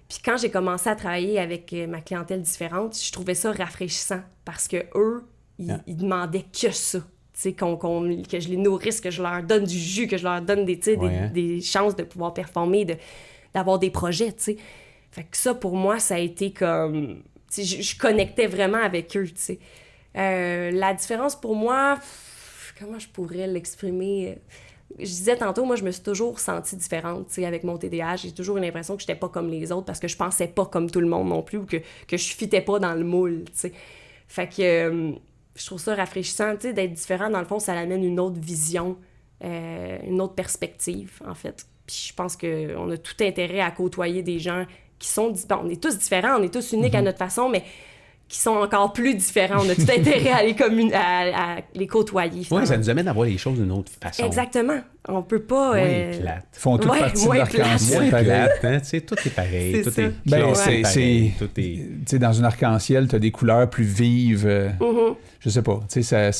Puis quand j'ai commencé à travailler avec ma clientèle différente, je trouvais ça rafraîchissant parce que eux, ils demandaient que ça, tu sais, que je les nourrisse, que je leur donne du jus, que je leur donne des chances de pouvoir performer, d'avoir des projets, tu sais. Fait que ça, pour moi, ça a été comme... Je connectais vraiment avec eux, tu sais. La différence pour moi, comment je pourrais l'exprimer? Je disais tantôt, moi, je me suis toujours sentie différente, tu sais, avec mon TDAH. J'ai toujours eu l'impression que j'étais pas comme les autres parce que je pensais pas comme tout le monde non plus ou que je fitais pas dans le moule, tu sais. Fait que je trouve ça rafraîchissant, tu sais, d'être différent. Dans le fond, ça amène une autre vision, une autre perspective, en fait. Puis je pense qu'on a tout intérêt à côtoyer des gens qui sont... Bon, on est tous différents, on est tous uniques à notre façon, mais qui sont encore plus différents. On a tout intérêt à les côtoyer. Oui, ça nous amène à voir les choses d'une autre façon. Exactement. On peut pas... Moins plate. Ils font toute partie de l'arc-en-ciel. Moins plate, hein? Tu sais, tout est pareil. Tout est pareil. Tu sais, dans une arc-en-ciel, tu as des couleurs plus vives. Je sais pas. Tu sais,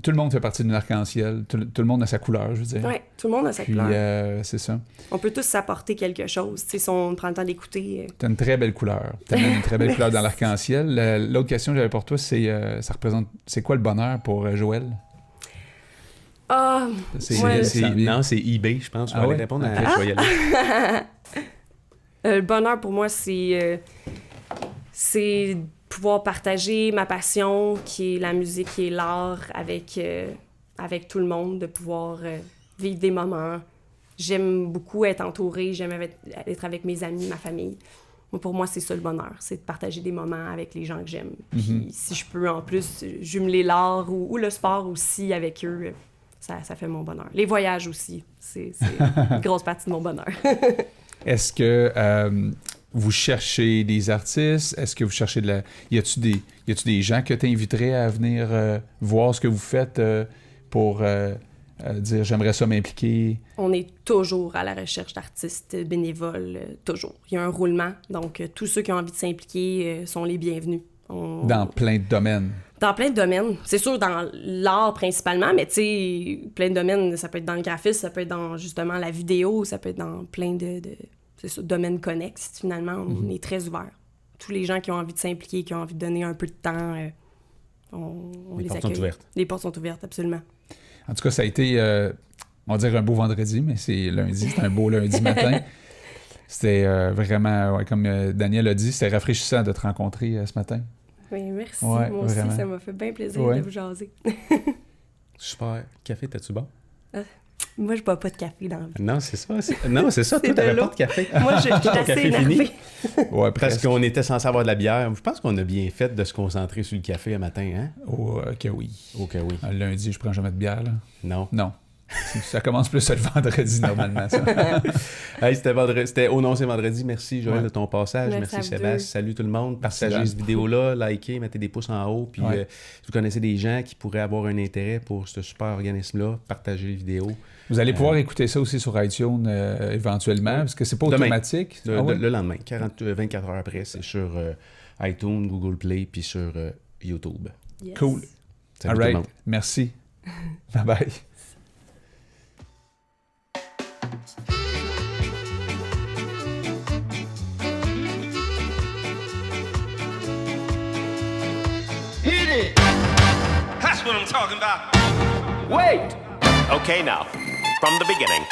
tout le monde fait partie d'un arc-en-ciel. Tout le monde a sa couleur, je veux dire. Oui, tout le monde a sa couleur. C'est ça. On peut tous s'apporter quelque chose, tu sais, si on prend le temps d'écouter. Tu as une très belle couleur. Tu as une très belle couleur dans l'arc-en-ciel. L'autre question que j'avais pour toi, c'est c'est quoi le bonheur pour Joël? Ah, non, c'est eBay, je pense. Je vais aller répondre à Joël. Le bonheur pour moi, c'est pouvoir partager ma passion, qui est la musique, qui est l'art, avec tout le monde, de pouvoir vivre des moments. J'aime beaucoup être entourée, j'aime être avec mes amis, ma famille. Pour moi, c'est ça le bonheur, c'est de partager des moments avec les gens que j'aime. Puis si je peux en plus jumeler l'art ou le sport aussi avec eux, ça fait mon bonheur. Les voyages aussi, c'est une grosse partie de mon bonheur. Est-ce que vous cherchez des artistes? Est-ce que vous cherchez Y a-tu des gens que tu inviterais à venir voir ce que vous faites pour dire « j'aimerais ça m'impliquer ». On est toujours à la recherche d'artistes bénévoles, toujours. Il y a un roulement, donc tous ceux qui ont envie de s'impliquer sont les bienvenus. Dans plein de domaines. Dans plein de domaines. C'est sûr, dans l'art principalement, mais tu sais, plein de domaines, ça peut être dans le graphisme, ça peut être dans justement la vidéo, ça peut être dans plein de domaines connexes, finalement. On est très ouverts. Tous les gens qui ont envie de s'impliquer, qui ont envie de donner un peu de temps, on les accueille. Les portes sont ouvertes. Les portes sont ouvertes, absolument. En tout cas, ça a été, on va dire un beau vendredi, mais c'est lundi, c'est un beau lundi matin. C'était vraiment, comme Daniel a dit, c'était rafraîchissant de te rencontrer ce matin. Oui, merci. Moi aussi, ça m'a fait bien plaisir de vous jaser. Super. Café, t'as-tu bon? Moi, je bois pas de café dans la vie. Non, c'est ça. Toi, t'avais pas de café. Moi, je suis assez énervée. Parce qu'on était censé avoir de la bière. Je pense qu'on a bien fait de se concentrer sur le café un matin, hein? Oh, que oui. Ok, oui. Lundi, je prends jamais de bière, là. Non. Ça commence plus le vendredi, normalement, ça. Hey, c'était Oh non, c'est vendredi. Merci, Joël, de ton passage. Merci Sébastien. Salut tout le monde. Partagez cette vidéo-là, likez, mettez des pouces en haut. Puis si vous connaissez des gens qui pourraient avoir un intérêt pour ce super organisme-là, partagez les vidéos. Vous allez pouvoir écouter ça aussi sur iTunes éventuellement, parce que c'est pas automatique. Le lendemain, 24 heures après, c'est sur iTunes, Google Play, puis sur YouTube. Yes. Cool. Salut all right. Tout le monde. Merci. Bye-bye. Hit it! That's what I'm talking about. Wait! Okay, now, from the beginning.